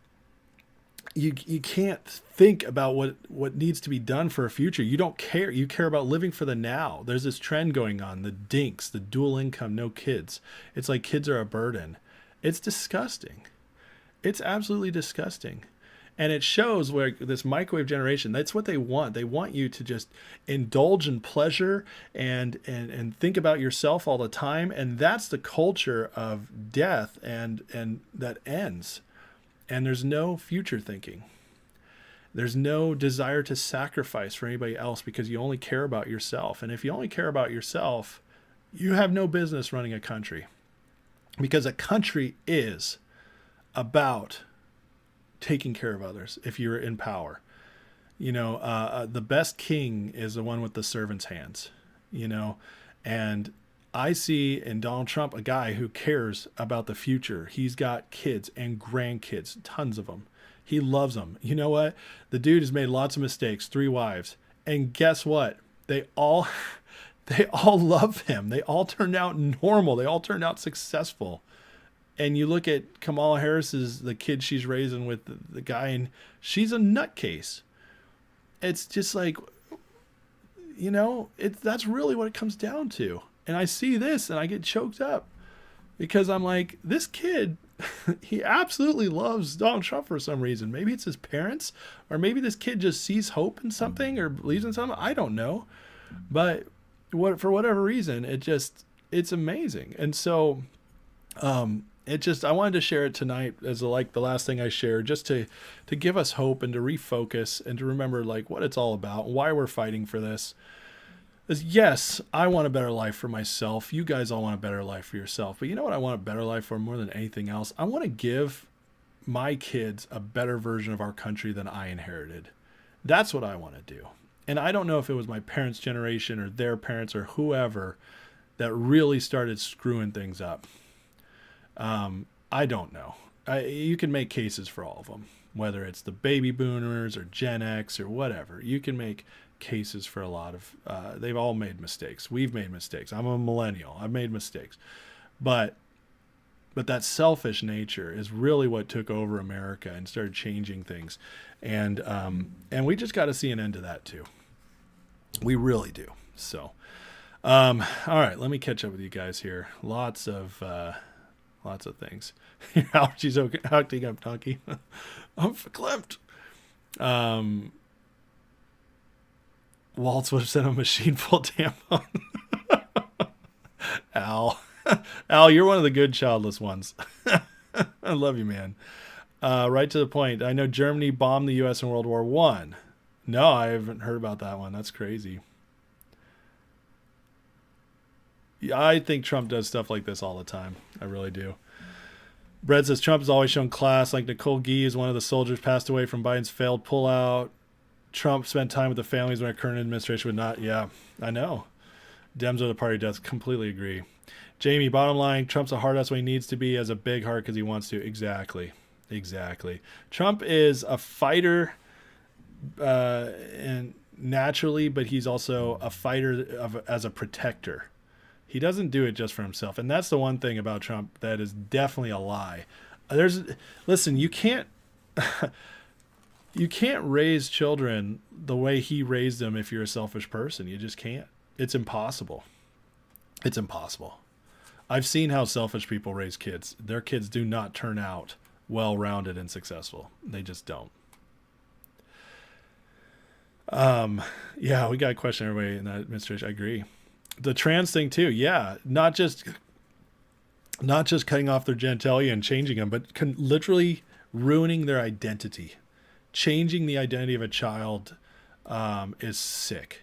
you can't think about what needs to be done for a future. You don't care. You care about living for the now. There's this trend going on, the dinks, the dual income, no kids. It's like kids are a burden. It's disgusting. It's absolutely disgusting. And it shows where this microwave generation, that's what they want. They want you to just indulge in pleasure and think about yourself all the time. And that's the culture of death and that ends. And there's no future thinking. There's no desire to sacrifice for anybody else because you only care about yourself. And if you only care about yourself, you have no business running a country. Because a country is about taking care of others if you're in power. You know, the best king is the one with the servant's hands, you know, and I see in Donald Trump a guy who cares about the future. He's got kids and grandkids, tons of them. He loves them. You know what? The dude has made lots of mistakes, 3 wives. And guess what? They all love him. They all turned out normal. They all turned out successful. And you look at Kamala Harris's, the kid she's raising with the guy, and she's a nutcase. It's just like, you know, that's really what it comes down to. And I see this and I get choked up because I'm like, this kid, he absolutely loves Donald Trump for some reason. Maybe it's his parents, or maybe this kid just sees hope in something or believes in something. I don't know. But for whatever reason, it's amazing. And so, I wanted to share it tonight as the last thing I shared, just to give us hope and to refocus and to remember like what it's all about, why we're fighting for this. Is yes, I want a better life for myself. You guys all want a better life for yourself. But you know what I want a better life for more than anything else? I want to give my kids a better version of our country than I inherited. That's what I want to do. And I don't know if it was my parents' generation or their parents or whoever that really started screwing things up. I don't know. You can make cases for all of them, whether it's the baby boomers or Gen X or whatever. You can make cases for a lot of, they've all made mistakes. We've made mistakes. I'm a millennial. I've made mistakes. But that selfish nature is really what took over America and started changing things. And we just got to see an end to that too. We really do. So, all right, let me catch up with you guys here. Lots of things. Your allergies acting up, donkey. I'm verklempt. Walz would have sent a machine full tampon. Al, you're one of the good childless ones. I love you, man. Right to the point. I know Germany bombed the U.S. in World War I. No, I haven't heard about that one. That's crazy. I think Trump does stuff like this all the time. I really do. Brett says Trump has always shown class. Like Nicole Gee is one of the soldiers passed away from Biden's failed pullout. Trump spent time with the families when our current administration would not. Yeah, I know. Dems are the party does. Completely agree. Jamie, bottom line, Trump's a hard ass when he needs to be, as a big heart because he wants to. Exactly. Trump is a fighter and naturally, but he's also a fighter as a protector. He doesn't do it just for himself. And that's the one thing about Trump that is definitely a lie. Listen, you can't raise children the way he raised them if you're a selfish person. You just can't. It's impossible. I've seen how selfish people raise kids. Their kids do not turn out well-rounded and successful. They just don't. Yeah, we got a question everybody in that administration. I agree. The trans thing too. Yeah. Not just cutting off their genitalia and changing them, but literally ruining their identity. Changing the identity of a child is sick.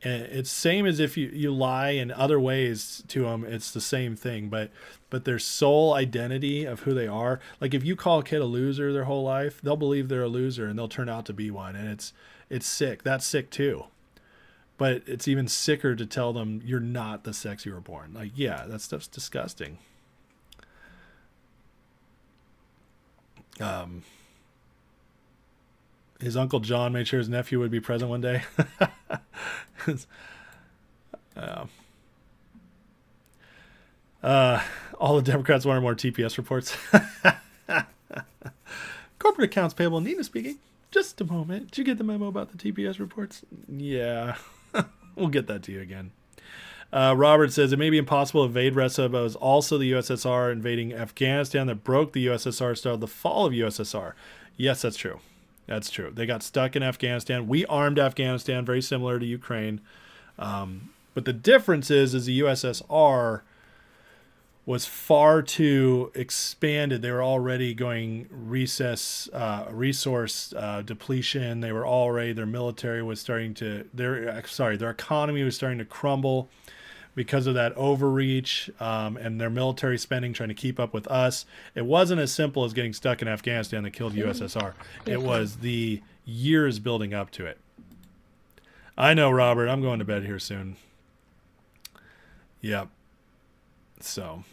And it's same as if you lie in other ways to them. It's the same thing, but their sole identity of who they are. Like if you call a kid a loser their whole life, they'll believe they're a loser and they'll turn out to be one. And it's sick. That's sick too. But it's even sicker to tell them you're not the sex you were born. Like, yeah, that stuff's disgusting. His Uncle John made sure his nephew would be present one day. All the Democrats wanted more TPS reports. Corporate accounts payable. Nina speaking. Just a moment. Did you get the memo about the TPS reports? Yeah. We'll get that to you again. Robert says it may be impossible to invade Russia, but it was also the USSR invading Afghanistan that broke the USSR, started the fall of USSR. Yes, that's true. That's true. They got stuck in Afghanistan. We armed Afghanistan, very similar to Ukraine. But the difference is the USSR was far too expanded. They were already going resource depletion. They were already, their military was starting to, their economy was starting to crumble because of that overreach and their military spending trying to keep up with us. It wasn't as simple as getting stuck in Afghanistan that killed USSR. It was the years building up to it. I know, Robert. I'm going to bed here soon. Yep. So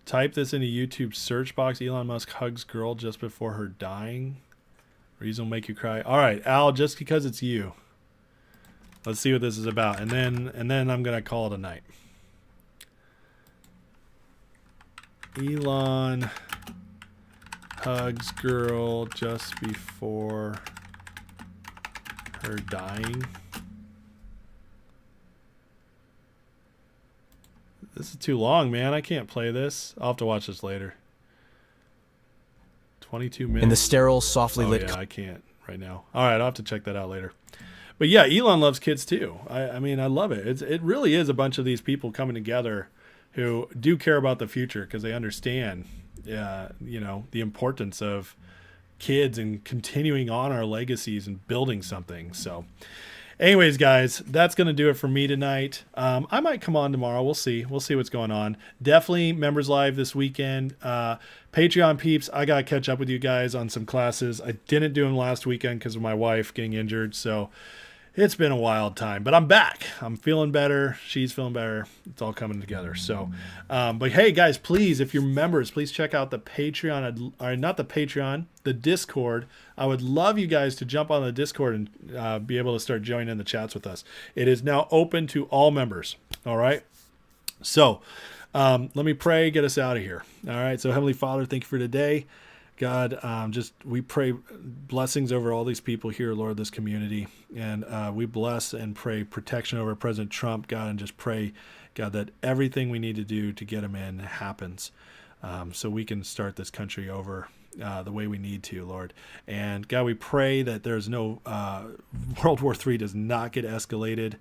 type this into YouTube search box. Elon Musk hugs girl just before her dying. Reason will make you cry. All right, Al, just because it's you. Let's see what this is about. And then I'm going to call it a night. Elon hugs girl just before her dying. This is too long, man. I can't play this. I'll have to watch this later. 22 minutes. In the sterile, softly lit. Yeah, I can't right now. All right, I'll have to check that out later. But yeah, Elon loves kids too. I mean, I love it. It really is a bunch of these people coming together who do care about the future because they understand, the importance of kids and continuing on our legacies and building something. So anyways, guys, that's going to do it for me tonight. I might come on tomorrow. We'll see. We'll see what's going on. Definitely Members Live this weekend. Patreon peeps, I got to catch up with you guys on some classes. I didn't do them last weekend because of my wife getting injured. So it's been a wild time, but I'm back. I'm feeling better. She's feeling better. It's all coming together. So, but hey, guys, please, if you're members, please check out the Patreon, or not the Patreon, the Discord. I would love you guys to jump on the Discord and be able to start joining in the chats with us. It is now open to all members. All right. So let me pray, get us out of here. All right. So Heavenly Father, thank you for today. God, we pray blessings over all these people here, Lord, this community. And we bless and pray protection over President Trump, God, and just pray, God, that everything we need to do to get him in happens so we can start this country over the way we need to, Lord. And God, we pray that there's no World War III does not get escalated.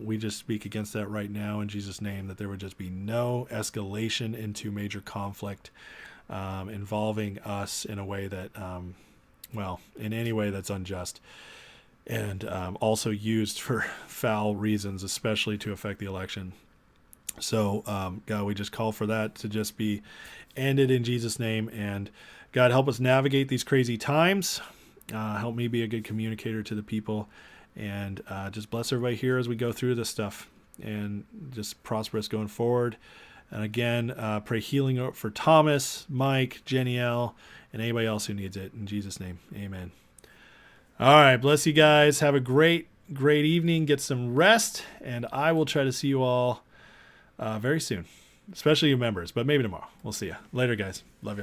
We just speak against that right now in Jesus' name, that there would just be no escalation into major conflict involving us in a way that, in any way that's unjust and also used for foul reasons, especially to affect the election. So, God, we just call for that to just be ended in Jesus' name. And God, help us navigate these crazy times. Help me be a good communicator to the people. And just bless everybody here as we go through this stuff. And just prosper us going forward. And again, pray healing for Thomas, Mike, Jenny L, and anybody else who needs it. In Jesus' name, amen. All right, bless you guys. Have a great evening. Get some rest. And I will try to see you all very soon, especially your members, but maybe tomorrow. We'll see you later, guys. Love you.